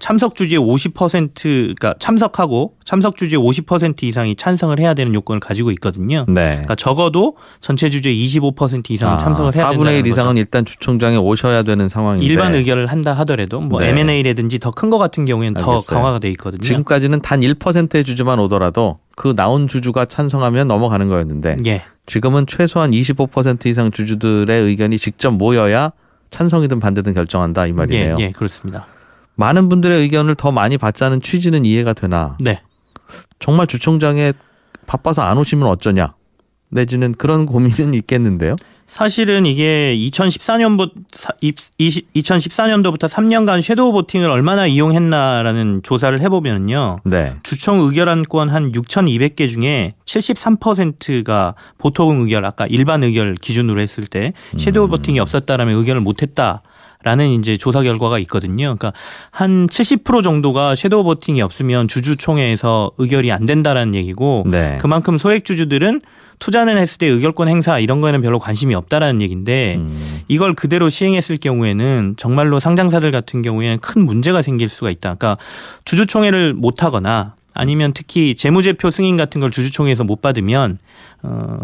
참석 주주의 50%가 참석하고 참석 주주의 50% 이상이 찬성을 해야 되는 요건을 가지고 있거든요. 네. 그러니까 적어도 전체 주주의 25% 이상은 참석을 해야 된다는 4분의 1 이상은 거죠. 일단 주총장에 오셔야 되는 상황인데 일반 의결을 한다 하더라도 뭐 네. M&A라든지 더 큰 거 같은 경우에는 알겠어요. 더 강화가 돼 있거든요. 지금까지는 단 1%의 주주만 오더라도 그 나온 주주가 찬성하면 넘어가는 거였는데 예. 지금은 최소한 25% 이상 주주들의 의견이 직접 모여야 찬성이든 반대든 결정한다 이 말이네요. 예, 그렇습니다. 많은 분들의 의견을 더 많이 받자는 취지는 이해가 되나 네. 정말 주총장에 바빠서 안 오시면 어쩌냐 내지는 그런 고민은 있겠는데요. 사실은 이게 2014년도부터 3년간 섀도우 보팅을 얼마나 이용했나라는 조사를 해보면요. 네. 주총 의결안건 한 6,200개 중에 73%가 보통 의결, 아까 일반 의결 기준으로 했을 때 섀도우 보팅이 없었다라면 의결을 못했다. 라는 이제 조사 결과가 있거든요. 그러니까 한 70% 정도가 섀도우 보팅이 없으면 주주총회에서 의결이 안 된다라는 얘기고 네. 그만큼 소액 주주들은 투자는 했을 때 의결권 행사 이런 거에는 별로 관심이 없다라는 얘기인데 이걸 그대로 시행했을 경우에는 정말로 상장사들 같은 경우에는 큰 문제가 생길 수가 있다. 그러니까 주주총회를 못 하거나 아니면 특히 재무제표 승인 같은 걸 주주총회에서 못 받으면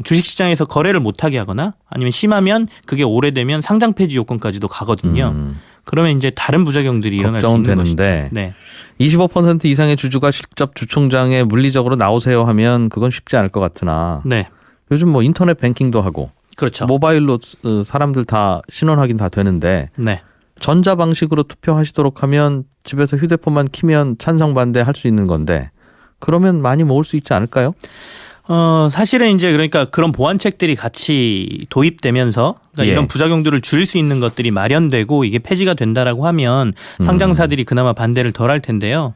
주식시장에서 거래를 못하게 하거나 아니면 심하면 그게 오래되면 상장 폐지 요건까지도 가거든요. 그러면 이제 다른 부작용들이 일어날 수 있는 것이죠. 네. 25% 이상의 주주가 직접 주총장에 물리적으로 나오세요 하면 그건 쉽지 않을 것 같으나 네. 요즘 뭐 인터넷 뱅킹도 하고 그렇죠. 모바일로 사람들 다 신원 확인 다 되는데 네. 전자 방식으로 투표하시도록 하면 집에서 휴대폰만 키면 찬성 반대 할 수 있는 건데 그러면 많이 모을 수 있지 않을까요? 사실은 이제 그러니까 그런 보완책들이 같이 도입되면서 그러니까 이런 부작용들을 줄일 수 있는 것들이 마련되고 이게 폐지가 된다라고 하면 상장사들이 그나마 반대를 덜 할 텐데요.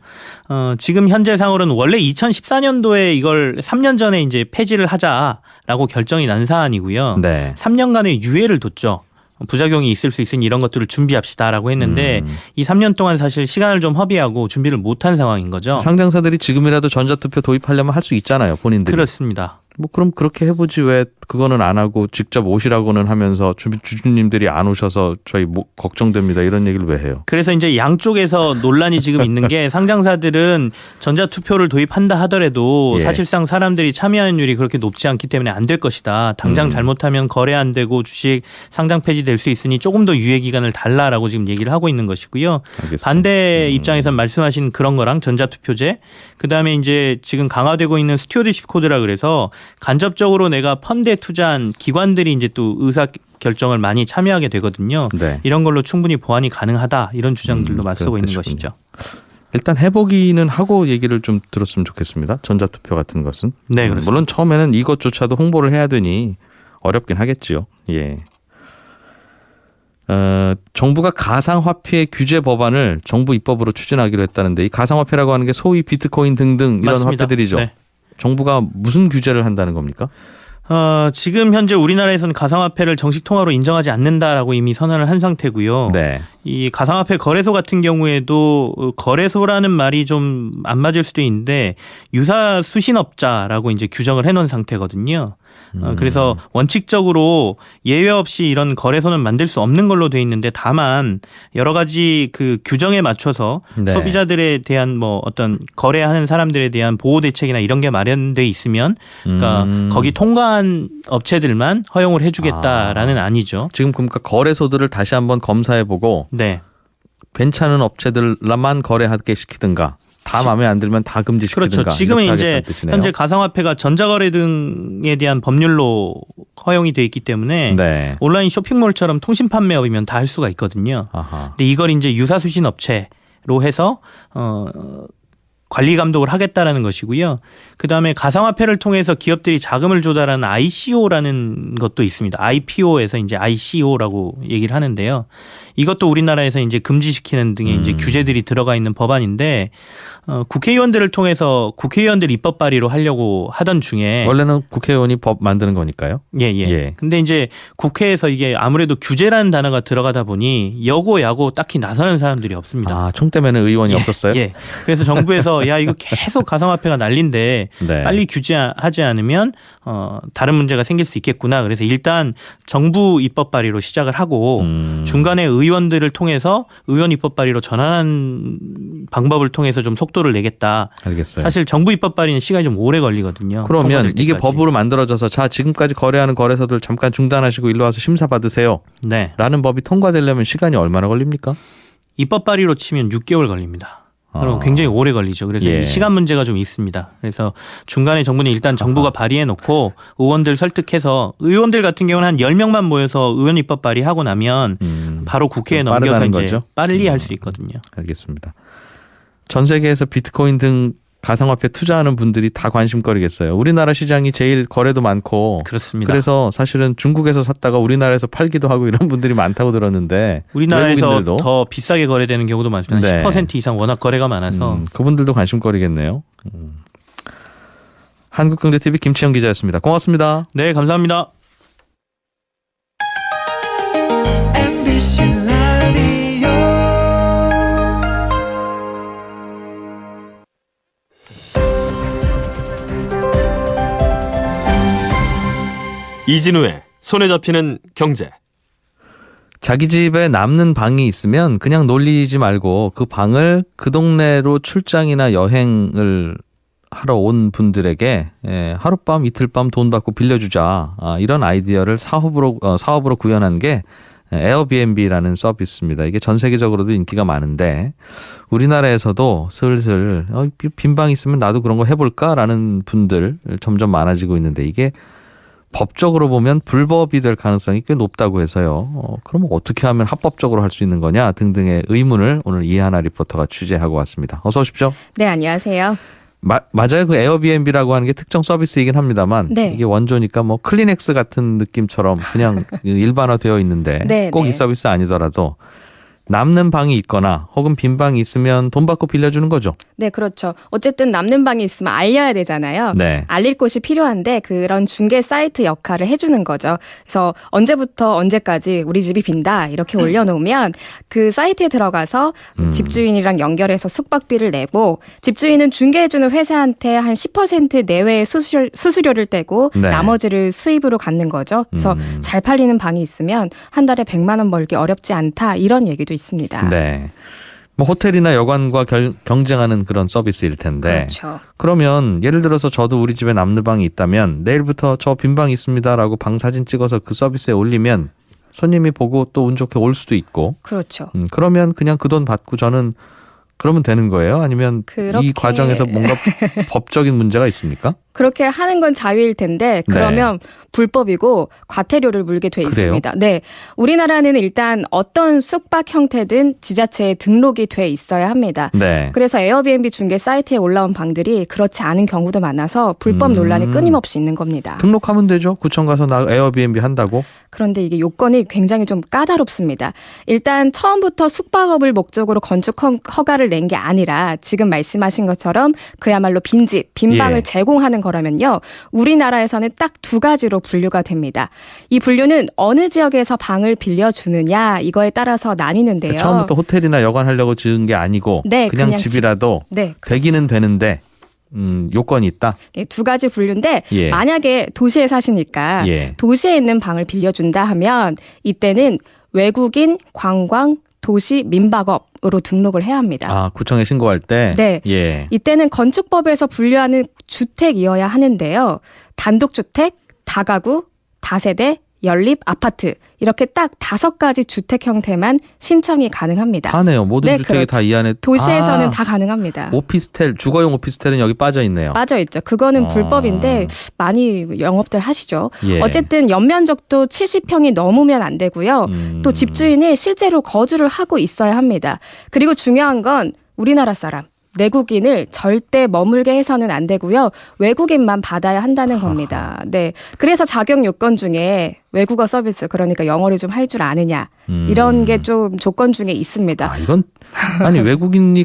지금 현재 상으로는 원래 2014년도에 이걸 3년 전에 이제 폐지를 하자라고 결정이 난 사안이고요. 네. 3년간의 유예를 뒀죠. 부작용이 있을 수 있으니 이런 것들을 준비합시다라고 했는데 이 3년 동안 사실 시간을 좀 허비하고 준비를 못한 상황인 거죠. 상장사들이 지금이라도 전자투표 도입하려면 할 수 있잖아요. 본인들이. 그렇습니다. 뭐 그럼 그렇게 해보지 왜 그거는 안 하고 직접 오시라고는 하면서 주주님들이 안 오셔서 저희 뭐 걱정됩니다 이런 얘기를 왜 해요? 그래서 이제 양쪽에서 논란이 지금 있는 게 상장사들은 전자투표를 도입한다 하더라도 사실상 사람들이 참여율이 그렇게 높지 않기 때문에 안 될 것이다. 당장 잘못하면 거래 안 되고 주식 상장 폐지될 수 있으니 조금 더 유예 기간을 달라라고 지금 얘기를 하고 있는 것이고요. 알겠습니다. 반대 입장에서 말씀하신 그런 거랑 전자투표제 그다음에 이제 지금 강화되고 있는 스튜어드십 코드라 그래서 간접적으로 내가 펀드에 투자한 기관들이 이제 또 의사 결정을 많이 참여하게 되거든요. 네. 이런 걸로 충분히 보완이 가능하다 이런 주장들도 맞서고 있는 것이죠. 일단 해보기는 하고 얘기를 좀 들었으면 좋겠습니다. 전자투표 같은 것은. 네, 그렇습니다. 물론 처음에는 이것조차도 홍보를 해야 되니 어렵긴 하겠지요. 예. 정부가 가상화폐 규제 법안을 정부 입법으로 추진하기로 했다는데 이 가상화폐라고 하는 게 소위 비트코인 등등 이런 맞습니다. 화폐들이죠. 네. 정부가 무슨 규제를 한다는 겁니까? 지금 현재 우리나라에서는 가상화폐를 정식 통화로 인정하지 않는다라고 이미 선언을 한 상태고요. 네. 이 가상화폐 거래소 같은 경우에도 거래소라는 말이 좀 안 맞을 수도 있는데 유사 수신업자라고 이제 규정을 해놓은 상태거든요. 그래서 원칙적으로 예외 없이 이런 거래소는 만들 수 없는 걸로 돼 있는데 다만 여러 가지 그 규정에 맞춰서 네. 소비자들에 대한 뭐 어떤 거래하는 사람들에 대한 보호 대책이나 이런 게 마련돼 있으면 그러니까 거기 통과한 업체들만 허용을 해주겠다라는 안이죠. 지금 그러니까 거래소들을 다시 한번 검사해보고 네. 괜찮은 업체들만 거래하게 시키든가 다 마음에 안 들면 다 금지시키든가. 그렇죠. 지금은 이렇게 이제 하겠다는 뜻이네요. 현재 가상화폐가 전자거래 등에 대한 법률로 허용이 돼 있기 때문에 네. 온라인 쇼핑몰처럼 통신 판매업이면 다 할 수가 있거든요. 아하. 근데 이걸 이제 유사수신 업체로 해서 관리 감독을 하겠다라는 것이고요. 그다음에 가상화폐를 통해서 기업들이 자금을 조달하는 ICO라는 것도 있습니다. IPO에서 이제 ICO라고 얘기를 하는데요. 이것도 우리나라에서 이제 금지시키는 등의 이제 규제들이 들어가 있는 법안인데 국회의원들을 통해서 국회의원들 입법 발의로 하려고 하던 중에 원래는 국회의원이 법 만드는 거니까요. 예. 근데 이제 국회에서 이게 아무래도 규제라는 단어가 들어가다 보니 여고 야고 딱히 나서는 사람들이 없습니다. 아, 총 때문에 의원이 없었어요? 예. 그래서 정부에서 야 이거 계속 가상화폐가 난린데 네. 빨리 규제하지 않으면 다른 문제가 생길 수 있겠구나. 그래서 일단 정부 입법 발의로 시작을 하고 중간에 의원들을 통해서 의원 입법 발의로 전환한 방법을 통해서 좀 속도를 내겠다. 알겠어요. 사실 정부 입법 발의는 시간이 좀 오래 걸리거든요. 그러면 이게 법으로 만들어져서 자 지금까지 거래하는 거래소들 잠깐 중단하시고 일로 와서 심사 받으세요. 네. 라는 법이 통과되려면 시간이 얼마나 걸립니까? 입법 발의로 치면 6개월 걸립니다. 그럼 굉장히 오래 걸리죠. 그래서 예. 이 시간 문제가 좀 있습니다. 그래서 중간에 정부는 일단 정부가 발의해 놓고 의원들 설득해서 의원들 같은 경우는 한 10명만 모여서 의원 입법 발의하고 나면 바로 국회에 넘겨서 이제 거죠? 빨리 할 수 있거든요. 알겠습니다. 전 세계에서 비트코인 등 가상화폐 투자하는 분들이 다 관심거리겠어요. 우리나라 시장이 제일 거래도 많고 그렇습니다. 그래서 사실은 중국에서 샀다가 우리나라에서 팔기도 하고 이런 분들이 많다고 들었는데 우리나라에서 외국인들도 더 비싸게 거래되는 경우도 많습니다. 네. 10% 이상 워낙 거래가 많아서. 그분들도 관심거리겠네요. 한국경제TV 김치영 기자였습니다. 고맙습니다. 네, 감사합니다. 이진우의 손에 잡히는 경제. 자기 집에 남는 방이 있으면 그냥 놀리지 말고 그 방을 그 동네로 출장이나 여행을 하러 온 분들에게 하룻밤 이틀밤 돈 받고 빌려주자. 이런 아이디어를 사업으로 구현한 게 에어비앤비라는 서비스입니다. 이게 전 세계적으로도 인기가 많은데 우리나라에서도 슬슬 빈 방 있으면 나도 그런 거 해볼까라는 분들 점점 많아지고 있는데 이게 법적으로 보면 불법이 될 가능성이 꽤 높다고 해서요. 그러면 어떻게 하면 합법적으로 할 수 있는 거냐 등등의 의문을 오늘 이하나 리포터가 취재하고 왔습니다. 어서 오십시오. 네, 안녕하세요. 맞아요. 그 에어비앤비라고 하는 게 특정 서비스이긴 합니다만 네. 이게 원조니까 뭐 클리넥스 같은 느낌처럼 그냥 일반화되어 있는데 네, 꼭 이 네. 서비스 아니더라도 남는 방이 있거나 혹은 빈 방이 있으면 돈 받고 빌려주는 거죠. 네, 그렇죠. 어쨌든 남는 방이 있으면 알려야 되잖아요. 네. 알릴 곳이 필요한데 그런 중개 사이트 역할을 해주는 거죠. 그래서 언제부터 언제까지 우리 집이 빈다 이렇게 올려놓으면 그 사이트에 들어가서 집주인이랑 연결해서 숙박비를 내고 집주인은 중개해주는 회사한테 한 10% 내외의 수수료를 떼고 네. 나머지를 수입으로 갖는 거죠. 그래서 잘 팔리는 방이 있으면 한 달에 100만 원 벌기 어렵지 않다 이런 얘기도 있습니다. 네. 뭐 호텔이나 여관과 경쟁하는 그런 서비스일 텐데. 그렇죠. 그러면 예를 들어서 저도 우리 집에 남는 방이 있다면 내일부터 저 빈 방 있습니다라고 방 사진 찍어서 그 서비스에 올리면 손님이 보고 또 운 좋게 올 수도 있고. 그렇죠. 그러면 그냥 그 돈 받고 저는 그러면 되는 거예요? 아니면 이 과정에서 뭔가 법적인 문제가 있습니까? 그렇게 하는 건 자유일 텐데 그러면 불법이고 과태료를 물게 돼 그래요? 있습니다. 네, 우리나라는 일단 어떤 숙박 형태든 지자체에 등록이 돼 있어야 합니다. 네. 그래서 에어비앤비 중개 사이트에 올라온 방들이 그렇지 않은 경우도 많아서 불법 논란이 끊임없이 있는 겁니다. 등록하면 되죠. 구청 가서 나 에어비앤비 한다고. 그런데 이게 요건이 굉장히 좀 까다롭습니다. 일단 처음부터 숙박업을 목적으로 건축 허가를 낸 게 아니라 지금 말씀하신 것처럼 그야말로 빈집, 빈방을 예. 제공하는 거라면요. 우리나라에서는 딱 두 가지로 분류가 됩니다. 이 분류는 어느 지역에서 방을 빌려주느냐 이거에 따라서 나뉘는데요. 처음부터 호텔이나 여관 하려고 지은 게 아니고 네, 그냥 그냥 집이라도 네, 되기는 되는데 요건이 있다. 네, 두 가지 분류인데 예. 만약에 도시에 사시니까 예. 도시에 있는 방을 빌려준다 하면 이때는 외국인 관광 도시 민박업으로 등록을 해야 합니다. 아, 구청에 신고할 때? 네. 예. 이때는 건축법에서 분류하는 주택이어야 하는데요. 단독주택, 다가구, 다세대, 연립, 아파트 이렇게 딱 5가지 주택 형태만 신청이 가능합니다. 하네요. 모든 네, 주택이 그렇죠. 다 이 안에. 도시에서는 다 가능합니다. 오피스텔, 주거용 오피스텔은 여기 빠져 있네요. 빠져있죠. 그거는 불법인데 많이 영업들 하시죠. 예. 어쨌든 연면적도 70평이 넘으면 안 되고요. 또 집주인이 실제로 거주를 하고 있어야 합니다. 그리고 중요한 건 우리나라 사람. 내국인을 절대 머물게 해서는 안 되고요. 외국인만 받아야 한다는 겁니다. 네. 그래서 자격 요건 중에 외국어 서비스, 그러니까 영어를 좀 할 줄 아느냐. 이런 게 좀 조건 중에 있습니다. 이건 아니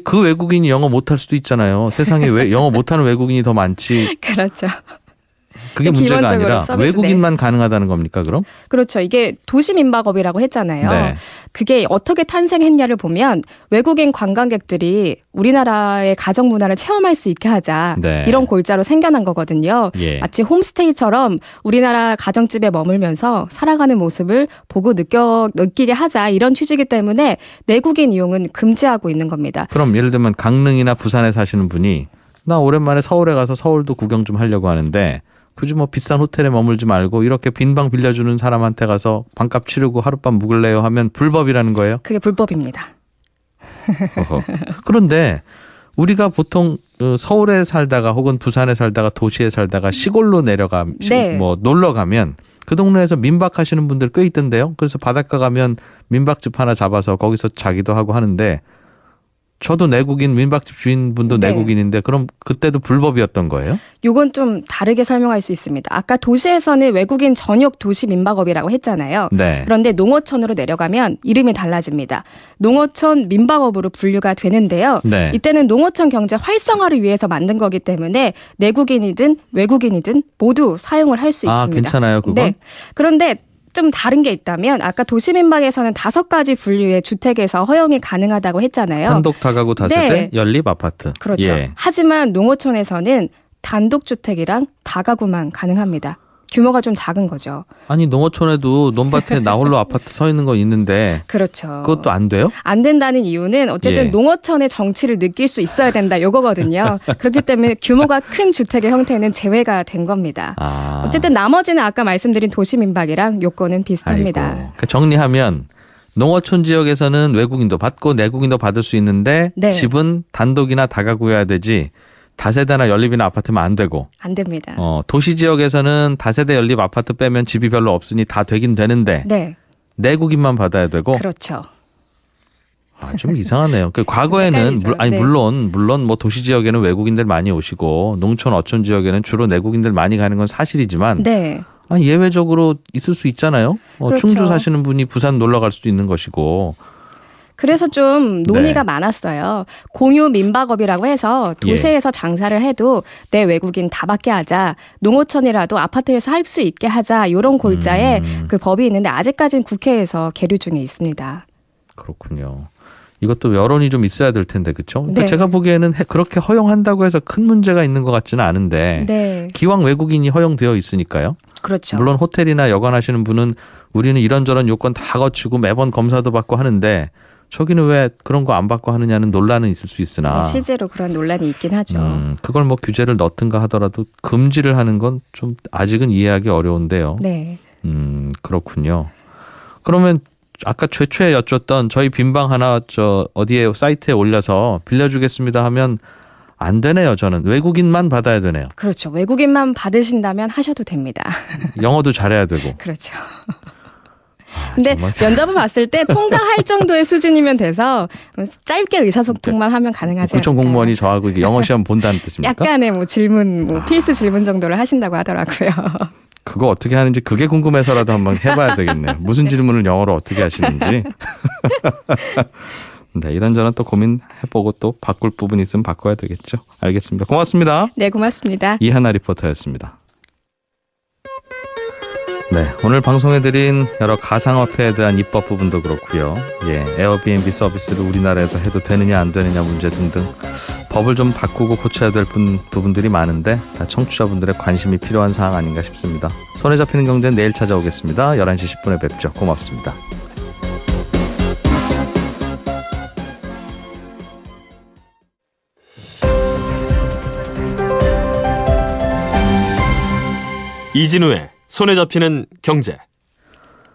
그 외국인이 영어 못할 수도 있잖아요. 세상에 왜 영어 못하는 외국인이 더 많지. 그렇죠. 그게 문제가 아니라 외국인만 가능하다는 겁니까, 그럼? 그렇죠. 이게 도시민박업이라고 했잖아요. 네. 그게 어떻게 탄생했냐를 보면 외국인 관광객들이 우리나라의 가정 문화를 체험할 수 있게 하자. 네. 이런 골자로 생겨난 거거든요. 예. 마치 홈스테이처럼 우리나라 가정집에 머물면서 살아가는 모습을 보고 느끼게 하자. 이런 취지이기 때문에 내국인 이용은 금지하고 있는 겁니다. 그럼 예를 들면 강릉이나 부산에 사시는 분이 나 오랜만에 서울에 가서 서울도 구경 좀 하려고 하는데 굳이 뭐 비싼 호텔에 머물지 말고 이렇게 빈방 빌려주는 사람한테 가서 방값 치르고 하룻밤 묵을래요 하면 불법이라는 거예요? 그게 불법입니다. 그런데 우리가 보통 서울에 살다가 혹은 부산에 살다가 도시에 살다가 시골로 네. 뭐 놀러 가면 그 동네에서 민박하시는 분들 꽤 있던데요. 그래서 바닷가 가면 민박집 하나 잡아서 거기서 자기도 하고 하는데 저도 내국인 민박집 주인분도 네. 내국인인데 그럼 그때도 불법이었던 거예요? 요건 좀 다르게 설명할 수 있습니다. 아까 도시에서는 외국인 전역 도시 민박업이라고 했잖아요. 네. 그런데 농어촌으로 내려가면 이름이 달라집니다. 농어촌 민박업으로 분류가 되는데요. 네. 이때는 농어촌 경제 활성화를 위해서 만든 거기 때문에 내국인이든 외국인이든 모두 사용을 할 수 있습니다. 괜찮아요, 그건? 네. 그런데 좀 다른 게 있다면 아까 도시민박에서는 5가지 분류의 주택에서 허용이 가능하다고 했잖아요. 단독 다가구 다세대, 네. 연립 아파트. 그렇죠. 예. 하지만 농어촌에서는 단독주택이랑 다가구만 가능합니다. 규모가 좀 작은 거죠. 아니 농어촌에도 논밭에 나홀로 아파트 서 있는 거 있는데 그렇죠. 그것도 안 돼요? 안 된다는 이유는 어쨌든 예. 농어촌의 정치를 느낄 수 있어야 된다 요거거든요. 그렇기 때문에 규모가 큰 주택의 형태는 제외가 된 겁니다. 어쨌든 나머지는 아까 말씀드린 도시민박이랑 요건은 비슷합니다. 아이고. 그러니까 정리하면 농어촌 지역에서는 외국인도 받고 내국인도 받을 수 있는데 네. 집은 단독이나 다가구여야 되지 다세대나 연립이나 아파트면 안 되고 안 됩니다. 도시 지역에서는 다세대 연립 아파트 빼면 집이 별로 없으니 다 되긴 되는데 네. 내국인만 받아야 되고 그렇죠. 좀 이상하네요. 과거에는 네. 물론 뭐 도시 지역에는 외국인들 많이 오시고 농촌 어촌 지역에는 주로 내국인들 많이 가는 건 사실이지만 네. 예외적으로 있을 수 있잖아요. 그렇죠. 충주 사시는 분이 부산 놀러 갈 수도 있는 것이고. 그래서 좀 논의가 네. 많았어요. 공유 민박업이라고 해서 도시에서 장사를 해도 내 외국인 다 받게 하자. 농어촌이라도 아파트에서 할 수 있게 하자. 이런 골자에 그 법이 있는데 아직까지는 국회에서 계류 중에 있습니다. 그렇군요. 이것도 여론이 좀 있어야 될 텐데 그렇죠? 그러니까 네. 제가 보기에는 그렇게 허용한다고 해서 큰 문제가 있는 것 같지는 않은데 네. 기왕 외국인이 허용되어 있으니까요. 그렇죠. 물론 호텔이나 여관하시는 분은 우리는 이런저런 요건 다 거치고 매번 검사도 받고 하는데 저기는 왜 그런 거 안 받고 하느냐는 논란은 있을 수 있으나 실제로 그런 논란이 있긴 하죠. 그걸 뭐 규제를 넣든가 하더라도 금지를 하는 건 좀 아직은 이해하기 어려운데요. 네. 그렇군요. 그러면 아까 최초에 여쭸던 저희 빈방 하나 어디에 사이트에 올려서 빌려주겠습니다 하면 안 되네요. 저는 외국인만 받아야 되네요. 그렇죠. 외국인만 받으신다면 하셔도 됩니다. 영어도 잘해야 되고. 그렇죠. 근데 정말. 면접을 봤을 때 통과할 정도의 수준이면 돼서 짧게 의사소통만 하면 가능하지 구청 않을까. 공무원이 저하고 영어 시험 본다는 뜻입니까? 약간의 뭐 질문, 필수 질문 정도를 하신다고 하더라고요. 그거 어떻게 하는지 그게 궁금해서라도 한번 해봐야 되겠네요. 무슨 질문을 영어로 어떻게 하시는지. 네, 이런저런 또 고민해보고 또 바꿀 부분이 있으면 바꿔야 되겠죠. 알겠습니다. 고맙습니다. 네, 고맙습니다. 이하나 리포터였습니다. 네, 오늘 방송해드린 여러 가상화폐에 대한 입법 부분도 그렇고요. 에어비앤비 서비스를 우리나라에서 해도 되느냐 안 되느냐 문제 등등 법을 좀 바꾸고 고쳐야 될 부분들이 많은데 청취자분들의 관심이 필요한 사항 아닌가 싶습니다. 손에 잡히는 경제는 내일 찾아오겠습니다. 11시 10분에 뵙죠. 고맙습니다. 이진우의 손에 잡히는 경제.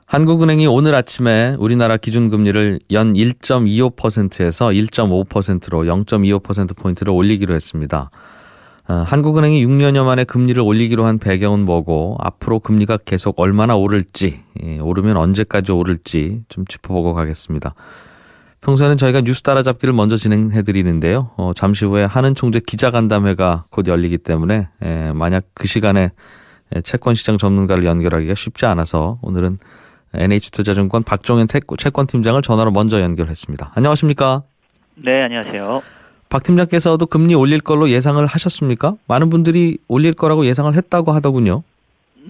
한국은행이 오늘 아침에 우리나라 기준금리를 연 1.25%에서 1.5%로 0.25%포인트를 올리기로 했습니다. 한국은행이 6년여 만에 금리를 올리기로 한 배경은 뭐고 앞으로 금리가 계속 얼마나 오를지, 오르면 언제까지 오를지 좀 짚어보고 가겠습니다. 평소에는 저희가 뉴스 따라잡기를 먼저 진행해드리는데요. 잠시 후에 한은 총재 기자간담회가 곧 열리기 때문에 만약 그 시간에 채권시장 전문가를 연결하기가 쉽지 않아서 오늘은 NH투자증권 박종현 채권팀장을 전화로 먼저 연결했습니다. 안녕하십니까? 네, 안녕하세요. 박 팀장께서도 금리 올릴 걸로 예상을 하셨습니까? 많은 분들이 올릴 거라고 예상을 했다고 하더군요.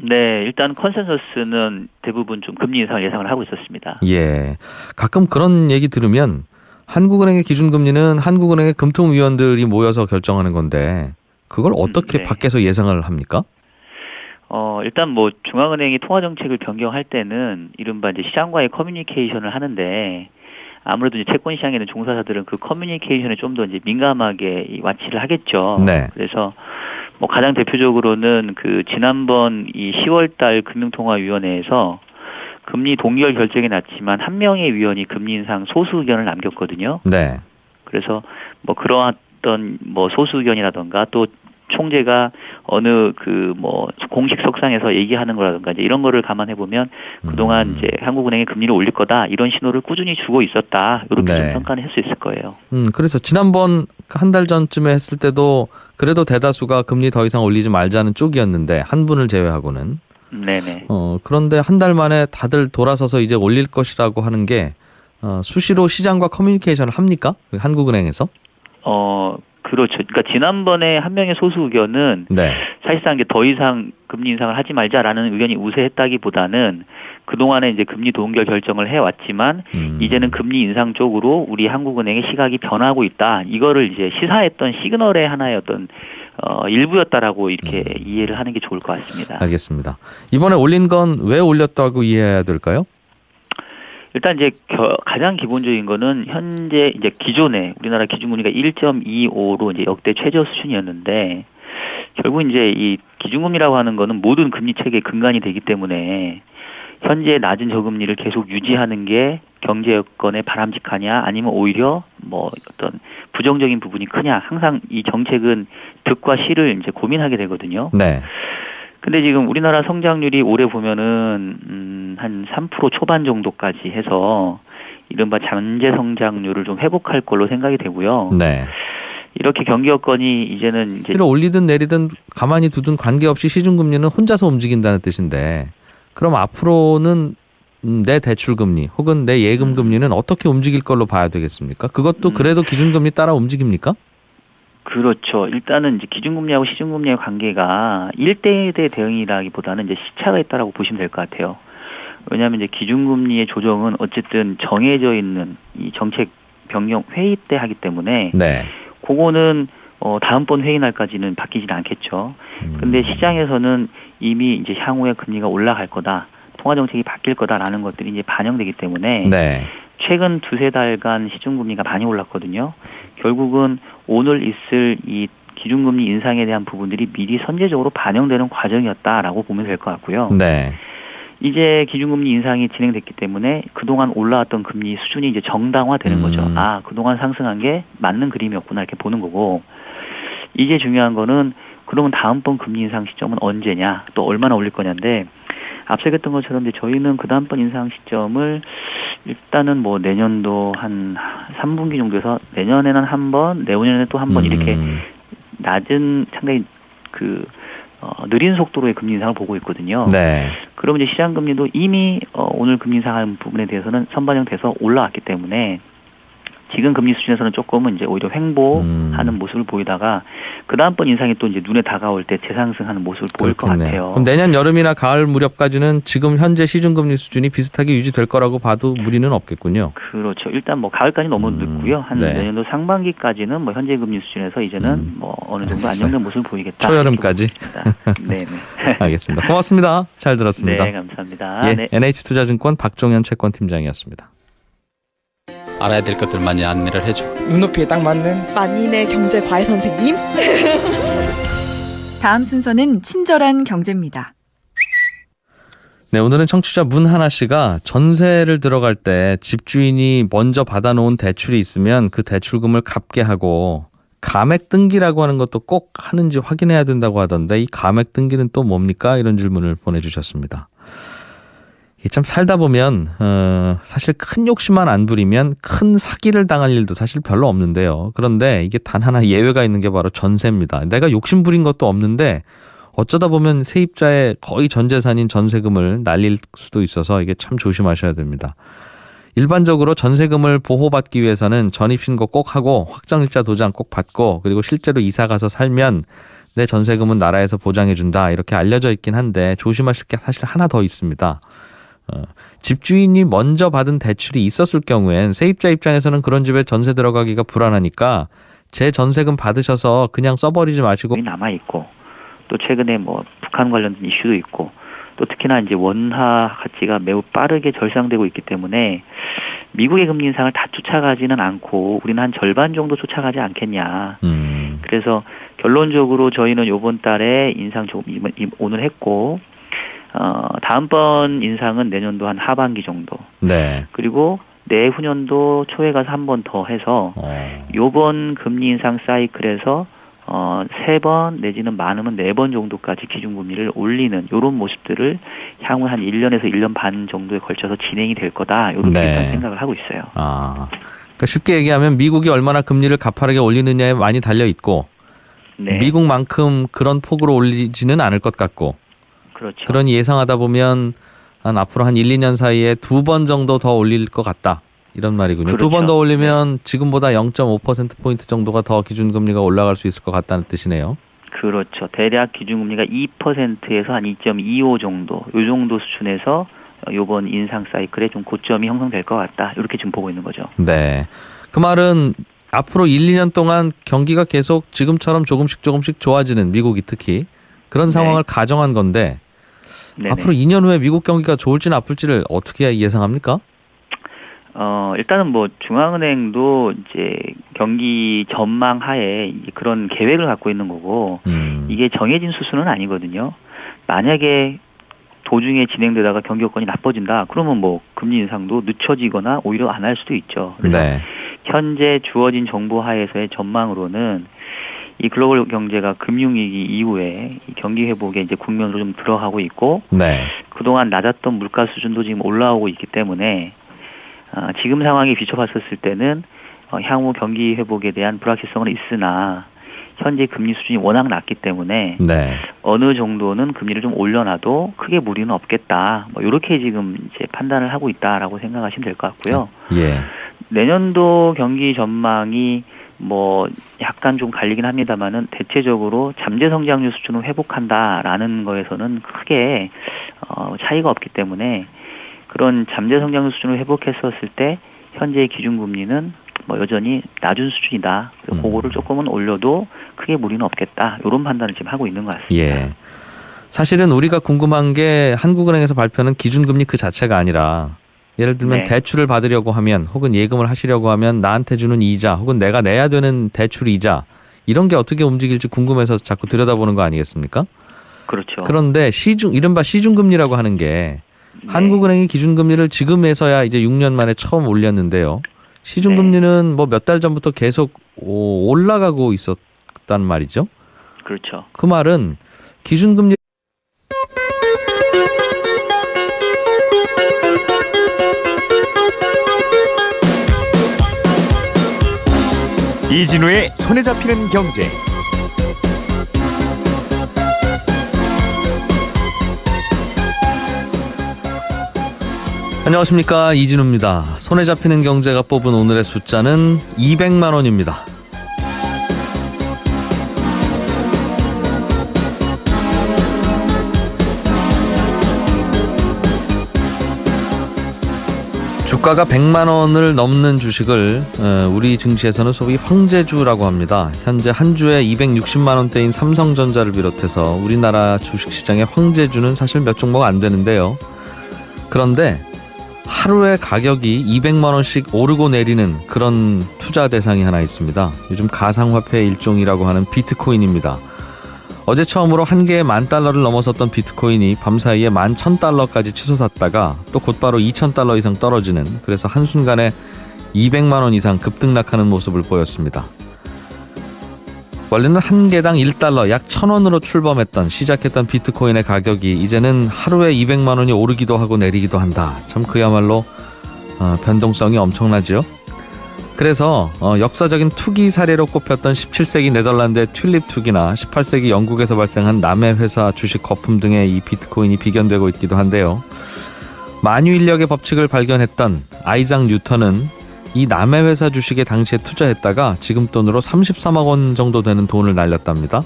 네, 일단 컨센서스는 대부분 좀 금리 인상을 예상을 하고 있었습니다. 예, 가끔 그런 얘기 들으면 한국은행의 기준금리는 한국은행의 금통위원들이 모여서 결정하는 건데 그걸 어떻게 네. 밖에서 예상을 합니까? 일단 뭐 중앙은행이 통화정책을 변경할 때는 이른바 이제 시장과의 커뮤니케이션을 하는데 아무래도 이제 채권 시장에는 종사자들은 그 커뮤니케이션에 좀 더 이제 민감하게 와치를 하겠죠. 네. 그래서 뭐 가장 대표적으로는 그 지난번 이 10월달 금융통화위원회에서 금리 동결 결정이 났지만 한 명의 위원이 금리 인상 소수 의견을 남겼거든요. 네. 그래서 뭐 그러한 뭐 소수 의견이라던가 또 총재가 어느 그 뭐 공식 석상에서 얘기하는 거라든가 이제 이런 거를 감안해 보면 그동안 이제 한국은행이 금리를 올릴 거다 이런 신호를 꾸준히 주고 있었다 이렇게 네. 좀 평가는 할 수 있을 거예요. 그래서 지난번 한 달 전쯤에 했을 때도 그래도 대다수가 금리 더 이상 올리지 말자는 쪽이었는데 한 분을 제외하고는. 네네. 그런데 한 달 만에 다들 돌아서서 이제 올릴 것이라고 하는 게 수시로 시장과 커뮤니케이션을 합니까? 한국은행에서? 그렇죠. 그러니까 지난번에 한 명의 소수 의견은 네. 사실상 이제 더 이상 금리 인상을 하지 말자라는 의견이 우세했다기보다는 그동안에 이제 금리 동결 결정을 해왔지만 이제는 금리 인상 쪽으로 우리 한국은행의 시각이 변하고 있다. 이거를 이제 시사했던 시그널의 하나의 어떤 일부였다라고 이렇게 이해를 하는 게 좋을 것 같습니다. 알겠습니다. 이번에 올린 건 왜 올렸다고 이해해야 될까요? 일단 이제 가장 기본적인 거는 현재 이제 기존에 우리나라 기준금리가 1.25로 이제 역대 최저 수준이었는데 결국 이제 이 기준금리라고 하는 거는 모든 금리 체계의 근간이 되기 때문에 현재 낮은 저금리를 계속 유지하는 게 경제 여건에 바람직하냐 아니면 오히려 뭐 어떤 부정적인 부분이 크냐 항상 이 정책은 득과 실을 이제 고민하게 되거든요. 네. 근데 지금 우리나라 성장률이 올해 보면은 한 3% 초반 정도까지 해서 이른바 잠재 성장률을 좀 회복할 걸로 생각이 되고요. 네. 이렇게 경기 여건이 이제는 이제 올리든 내리든 가만히 두든 관계없이 시중금리는 혼자서 움직인다는 뜻인데 그럼 앞으로는 내 대출금리 혹은 내 예금금리는 어떻게 움직일 걸로 봐야 되겠습니까? 그것도 그래도 기준금리 따라 움직입니까? 그렇죠. 일단은 이제 기준금리하고 시중금리의 관계가 1대1대 대응이라기보다는 이제 시차가 있다라고 보시면 될 것 같아요. 왜냐하면 이제 기준금리의 조정은 어쨌든 정해져 있는 이 정책 변경 회의 때 하기 때문에 네. 그거는 다음번 회의 날까지는 바뀌지는 않겠죠. 근데 시장에서는 이미 이제 향후에 금리가 올라갈 거다, 통화 정책이 바뀔 거다라는 것들이 이제 반영되기 때문에. 네. 최근 두세 달간 시중금리가 많이 올랐거든요. 결국은 오늘 있을 이 기준금리 인상에 대한 부분들이 미리 선제적으로 반영되는 과정이었다라고 보면 될 것 같고요. 네. 이제 기준금리 인상이 진행됐기 때문에 그동안 올라왔던 금리 수준이 이제 정당화되는 거죠. 아, 그동안 상승한 게 맞는 그림이었구나 이렇게 보는 거고 이제 중요한 거는 그러면 다음번 금리 인상 시점은 언제냐 또 얼마나 올릴 거냐인데 앞서 얘기했던 것처럼 이제 저희는 그 다음번 인상 시점을 일단은 뭐 내년도 한 3분기 정도에서 내년에는 한 번, 내후년에는 또 한 번 이렇게 낮은 상당히 느린 속도로의 금리 인상을 보고 있거든요. 네. 그러면 이제 시장 금리도 이미 오늘 금리 인상한 부분에 대해서는 선반영돼서 올라왔기 때문에 지금 금리 수준에서는 조금은 이제 오히려 횡보하는 모습을 보이다가 그 다음번 인상이 또 이제 눈에 다가올 때 재상승하는 모습을 보일 것 같아요. 그럼 내년 여름이나 가을 무렵까지는 지금 현재 시중금리 수준이 비슷하게 유지될 거라고 봐도 무리는 없겠군요. 그렇죠. 일단 뭐 가을까지 너무 늦고요. 한 네. 내년도 상반기까지는 뭐 현재 금리 수준에서 이제는 뭐 어느 정도 안정된 모습을 보이겠다. 초여름까지. 네. 알겠습니다. 고맙습니다. 잘 들었습니다. 네, 감사합니다. 예, 네. NH투자증권 박종현 채권팀장이었습니다. 알아야 될 것들 많이 안내를 해주고 눈높이에 딱 맞는 만인의 경제 과외 선생님. 다음 순서는 친절한 경제입니다. 네, 오늘은 청취자 문하나 씨가 전세를 들어갈 때 집주인이 먼저 받아놓은 대출이 있으면 그 대출금을 갚게 하고 감액 등기라고 하는 것도 꼭 하는지 확인해야 된다고 하던데 이 감액 등기는 또 뭡니까? 이런 질문을 보내주셨습니다. 이게 참 살다 보면 사실 큰 욕심만 안 부리면 큰 사기를 당할 일도 사실 별로 없는데요. 그런데 이게 단 하나 예외가 있는 게 바로 전세입니다. 내가 욕심 부린 것도 없는데 어쩌다 보면 세입자의 거의 전 재산인 전세금을 날릴 수도 있어서 이게 참 조심하셔야 됩니다. 일반적으로 전세금을 보호받기 위해서는 전입신고 꼭 하고 확정일자 도장 꼭 받고 그리고 실제로 이사가서 살면 내 전세금은 나라에서 보장해준다 이렇게 알려져 있긴 한데 조심하실 게 사실 하나 더 있습니다. 집주인이 먼저 받은 대출이 있었을 경우엔 세입자 입장에서는 그런 집에 전세 들어가기가 불안하니까 제 전세금 받으셔서 그냥 써버리지 마시고 남아있고 또 최근에 뭐 북한 관련된 이슈도 있고 또 특히나 이제 원화 가치가 매우 빠르게 절상되고 있기 때문에 미국의 금리 인상을 다 쫓아가지는 않고 우리는 한 절반 정도 쫓아가지 않겠냐. 그래서 결론적으로 저희는 이번 달에 인상 조금 오늘 했고 다음번 인상은 내년도 한 하반기 정도. 네. 그리고 내후년도 초에 가서 한 번 더 해서 요번 금리 인상 사이클에서 3번 내지는 많으면 4번 정도까지 기준금리를 올리는 이런 모습들을 향후 한 1년에서 1년 반 정도에 걸쳐서 진행이 될 거다. 이렇게 네. 생각을 하고 있어요. 그러니까 쉽게 얘기하면 미국이 얼마나 금리를 가파르게 올리느냐에 많이 달려 있고 네. 미국만큼 그런 폭으로 올리지는 않을 것 같고 그렇죠. 그러니 예상하다 보면 앞으로 한 1, 2년 사이에 2번 정도 더 올릴 것 같다. 이런 말이군요. 그렇죠. 2번 더 올리면 지금보다 0.5%포인트 정도가 더 기준금리가 올라갈 수 있을 것 같다는 뜻이네요. 그렇죠. 대략 기준금리가 2%에서 한 2.25 정도, 이 정도 수준에서 이번 인상 사이클에 좀 고점이 형성될 것 같다. 이렇게 지금 보고 있는 거죠. 네. 그 말은 앞으로 1, 2년 동안 경기가 계속 지금처럼 조금씩 좋아지는 미국이 특히 그런 상황을 가정한 건데 네네. 앞으로 2년 후에 미국 경기가 좋을지 나쁠지를 어떻게 예상합니까? 일단은 뭐 중앙은행도 이제 경기 전망 하에 그런 계획을 갖고 있는 거고 이게 정해진 수순은 아니거든요. 만약에 도중에 진행되다가 경기 여건이 나빠진다. 그러면 뭐 금리 인상도 늦춰지거나 오히려 안 할 수도 있죠. 그래서 네. 현재 주어진 정보 하에서의 전망으로는 이 글로벌 경제가 금융위기 이후에 이 경기 회복에 이제 국면으로 좀 들어가고 있고 네. 그동안 낮았던 물가 수준도 지금 올라오고 있기 때문에 지금 상황에 비춰봤었을 때는 향후 경기 회복에 대한 불확실성은 있으나 현재 금리 수준이 워낙 낮기 때문에 네. 어느 정도는 금리를 좀 올려놔도 크게 무리는 없겠다. 뭐 이렇게 지금 이제 판단을 하고 있다라고 생각하시면 될 것 같고요. 예. 내년도 경기 전망이 뭐 약간 좀 갈리긴 합니다만은 대체적으로 잠재 성장률 수준을 회복한다라는 거에서는 크게 차이가 없기 때문에 그런 잠재 성장률 수준을 회복했었을 때 현재의 기준금리는 뭐 여전히 낮은 수준이다. 그거를 조금은 올려도 크게 무리는 없겠다. 이런 판단을 지금 하고 있는 것 같습니다. 예. 사실은 우리가 궁금한 게 한국은행에서 발표하는 기준금리 그 자체가 아니라 예를 들면 네. 대출을 받으려고 하면 혹은 예금을 하시려고 하면 나한테 주는 이자 혹은 내가 내야 되는 대출 이자 이런 게 어떻게 움직일지 궁금해서 자꾸 들여다보는 거 아니겠습니까? 그렇죠. 그런데 이른바 시중금리라고 하는 게 한국은행이 기준금리를 지금에서야 이제 6년 만에 처음 올렸는데요. 시중금리는 뭐 몇 달 전부터 계속 올라가고 있었단 말이죠. 그렇죠. 그 말은 기준금리 이진우의 손에 잡히는 경제. 안녕하십니까, 이진우입니다. 손에 잡히는 경제가 뽑은 오늘의 숫자는 200만 원입니다. 주가가 100만 원을 넘는 주식을 우리 증시에서는 소위 황제주라고 합니다. 현재 한 주에 260만 원대인 삼성전자를 비롯해서 우리나라 주식시장의 황제주는 사실 몇 종목 안 되는데요. 그런데 하루에 가격이 200만 원씩 오르고 내리는 그런 투자 대상이 하나 있습니다. 요즘 가상화폐의 일종이라고 하는 비트코인입니다. 어제 처음으로 한 개에 $10,000를 넘어섰던 비트코인이 밤사이에 $11,000까지 치솟았다가 또 곧바로 $2,000 이상 떨어지는, 그래서 한순간에 200만 원 이상 급등락하는 모습을 보였습니다. 원래는 한 개당 1달러 약 1,000원으로 출범했던 시작했던 비트코인의 가격이 이제는 하루에 200만 원이 오르기도 하고 내리기도 한다. 참 그야말로 변동성이 엄청나죠. 그래서 역사적인 투기 사례로 꼽혔던 17세기 네덜란드의 튤립 투기나 18세기 영국에서 발생한 남해 회사 주식 거품 등의 이 비트코인이 비견되고 있기도 한데요. 만유인력의 법칙을 발견했던 아이작 뉴턴은 이 남해 회사 주식에 당시에 투자했다가 지금 돈으로 33억 원 정도 되는 돈을 날렸답니다.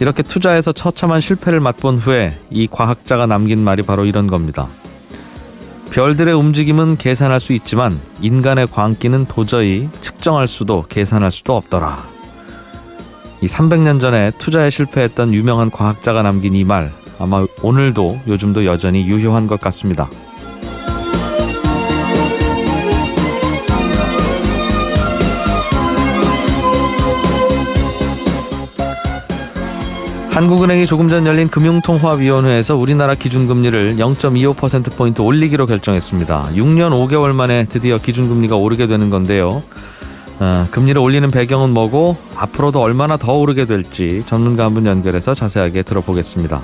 이렇게 투자해서 처참한 실패를 맛본 후에 이 과학자가 남긴 말이 바로 이런 겁니다. 별들의 움직임은 계산할 수 있지만 인간의 광기는 도저히 측정할 수도 계산할 수도 없더라. 이 300년 전에 투자에 실패했던 유명한 과학자가 남긴 이 말, 아마 오늘도 요즘도 여전히 유효한 것 같습니다. 한국은행이 조금 전 열린 금융통화위원회에서 우리나라 기준금리를 0.25%포인트 올리기로 결정했습니다. 6년 5개월 만에 드디어 기준금리가 오르게 되는 건데요. 금리를 올리는 배경은 뭐고 앞으로도 얼마나 더 오르게 될지 전문가 한 분 연결해서 자세하게 들어보겠습니다.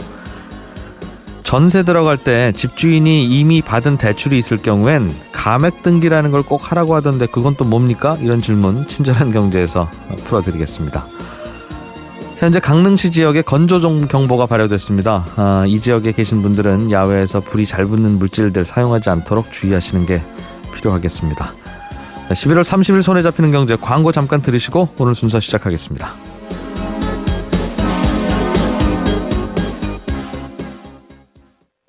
전세 들어갈 때 집주인이 이미 받은 대출이 있을 경우엔 감액 등기라는 걸 꼭 하라고 하던데 그건 또 뭡니까? 이런 질문 친절한 경제에서 풀어드리겠습니다. 현재 강릉시 지역에 건조종 경보가 발효됐습니다. 이 지역에 계신 분들은 야외에서 불이 잘 붙는 물질들 사용하지 않도록 주의하시는 게 필요하겠습니다. 11월 30일 손에 잡히는 경제 광고 잠깐 들으시고 오늘 순서 시작하겠습니다.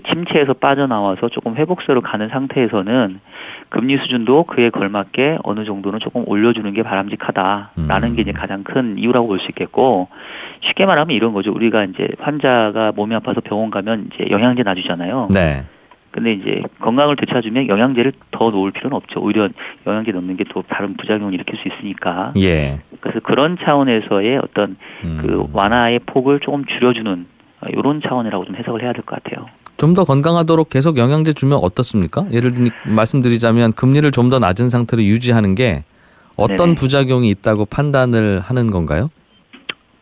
침체에서 빠져나와서 조금 회복세로 가는 상태에서는 금리 수준도 그에 걸맞게 어느 정도는 조금 올려주는 게 바람직하다라는 게 이제 가장 큰 이유라고 볼 수 있겠고, 쉽게 말하면 이런 거죠. 우리가 이제 환자가 몸이 아파서 병원 가면 이제 영양제 놔주잖아요. 네. 근데 이제 건강을 되찾으면 영양제를 더 놓을 필요는 없죠. 오히려 영양제 넣는 게 또 다른 부작용을 일으킬 수 있으니까. 예. 그래서 그런 차원에서의 어떤 그 완화의 폭을 조금 줄여주는 이런 차원이라고 좀 해석을 해야 될 것 같아요. 좀 더 건강하도록 계속 영양제 주면 어떻습니까? 예를 들어 말씀드리자면 금리를 좀 더 낮은 상태로 유지하는 게 어떤 네네. 부작용이 있다고 판단을 하는 건가요?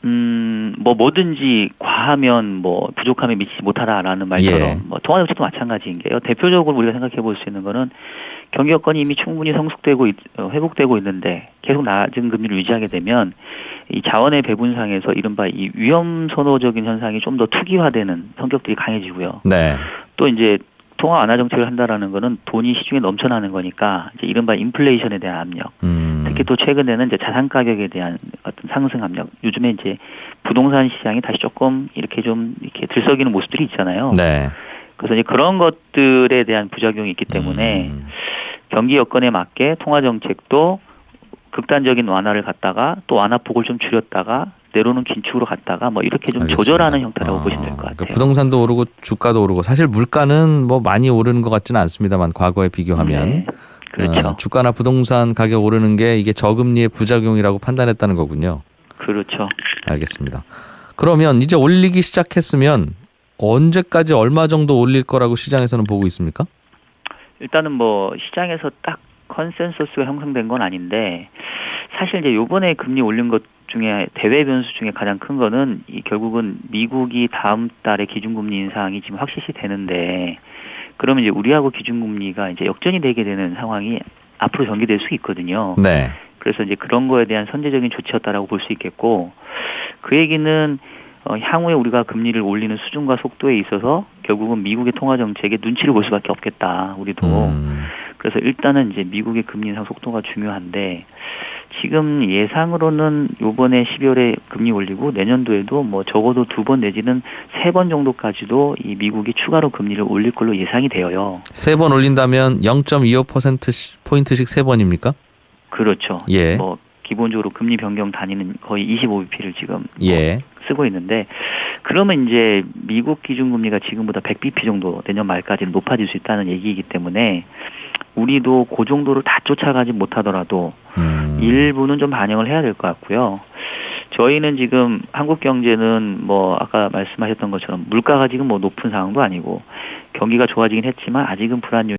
뭐 뭐든지 과하면 뭐 부족함에 미치지 못하다라는 말처럼 예. 뭐 통화정책도 마찬가지인 게요. 대표적으로 우리가 생각해 볼 수 있는 거는 경기 여건이 이미 충분히 성숙되고 회복되고 있는데 계속 낮은 금리를 유지하게 되면 이 자원의 배분상에서 이른바 이 위험 선호적인 현상이 좀 더 투기화되는 성격들이 강해지고요. 네. 또 이제 통화 완화 정책을 한다라는 거는 돈이 시중에 넘쳐나는 거니까 이제 이른바 인플레이션에 대한 압력. 특히 또 최근에는 이제 자산 가격에 대한 어떤 상승 압력. 요즘에 이제 부동산 시장이 다시 조금 이렇게 좀 이렇게 들썩이는 모습들이 있잖아요. 네. 그래서 이제 그런 것들에 대한 부작용이 있기 때문에 경기 여건에 맞게 통화 정책도 극단적인 완화를 갖다가 또 완화폭을 좀 줄였다가 내로는 긴축으로 갔다가 뭐 이렇게 좀 알겠습니다. 조절하는 형태라고 보시면 될 것 같아요. 그러니까 부동산도 오르고 주가도 오르고 사실 물가는 뭐 많이 오르는 것 같지는 않습니다만 과거에 비교하면 네, 그렇죠. 주가나 부동산 가격 오르는 게 이게 저금리의 부작용이라고 판단했다는 거군요. 그렇죠. 알겠습니다. 그러면 이제 올리기 시작했으면 언제까지 얼마 정도 올릴 거라고 시장에서는 보고 있습니까? 일단은 뭐 시장에서 딱 컨센서스가 형성된 건 아닌데 사실 이제 요번에 금리 올린 것 중에 대외 변수 중에 가장 큰 거는 이 결국은 미국이 다음 달에 기준금리 인상이 지금 확실시 되는데 그러면 이제 우리하고 기준금리가 이제 역전이 되게 되는 상황이 앞으로 전개될 수 있거든요. 네. 그래서 이제 그런 거에 대한 선제적인 조치였다라고 볼 수 있겠고 그 얘기는 향후에 우리가 금리를 올리는 수준과 속도에 있어서 결국은 미국의 통화 정책에 눈치를 볼 수밖에 없겠다. 우리도. 그래서 일단은 이제 미국의 금리 인상 속도가 중요한데 지금 예상으로는 요번에 12월에 금리 올리고 내년도에도 뭐 적어도 2번 내지는 3번 정도까지도 이 미국이 추가로 금리를 올릴 걸로 예상이 되어요. 3번 올린다면 0.25%포인트씩 3번입니까? 그렇죠. 예. 뭐 기본적으로 금리 변경 단위는 거의 25bp를 지금 예. 쓰고 있는데 그러면 이제 미국 기준금리가 지금보다 100bp 정도 내년 말까지는 높아질 수 있다는 얘기이기 때문에 우리도 그 정도를 다 쫓아가지 못하더라도 일부는 좀 반영을 해야 될 것 같고요. 저희는 지금 한국 경제는 뭐 아까 말씀하셨던 것처럼 물가가 지금 뭐 높은 상황도 아니고 경기가 좋아지긴 했지만 아직은 불안 요인이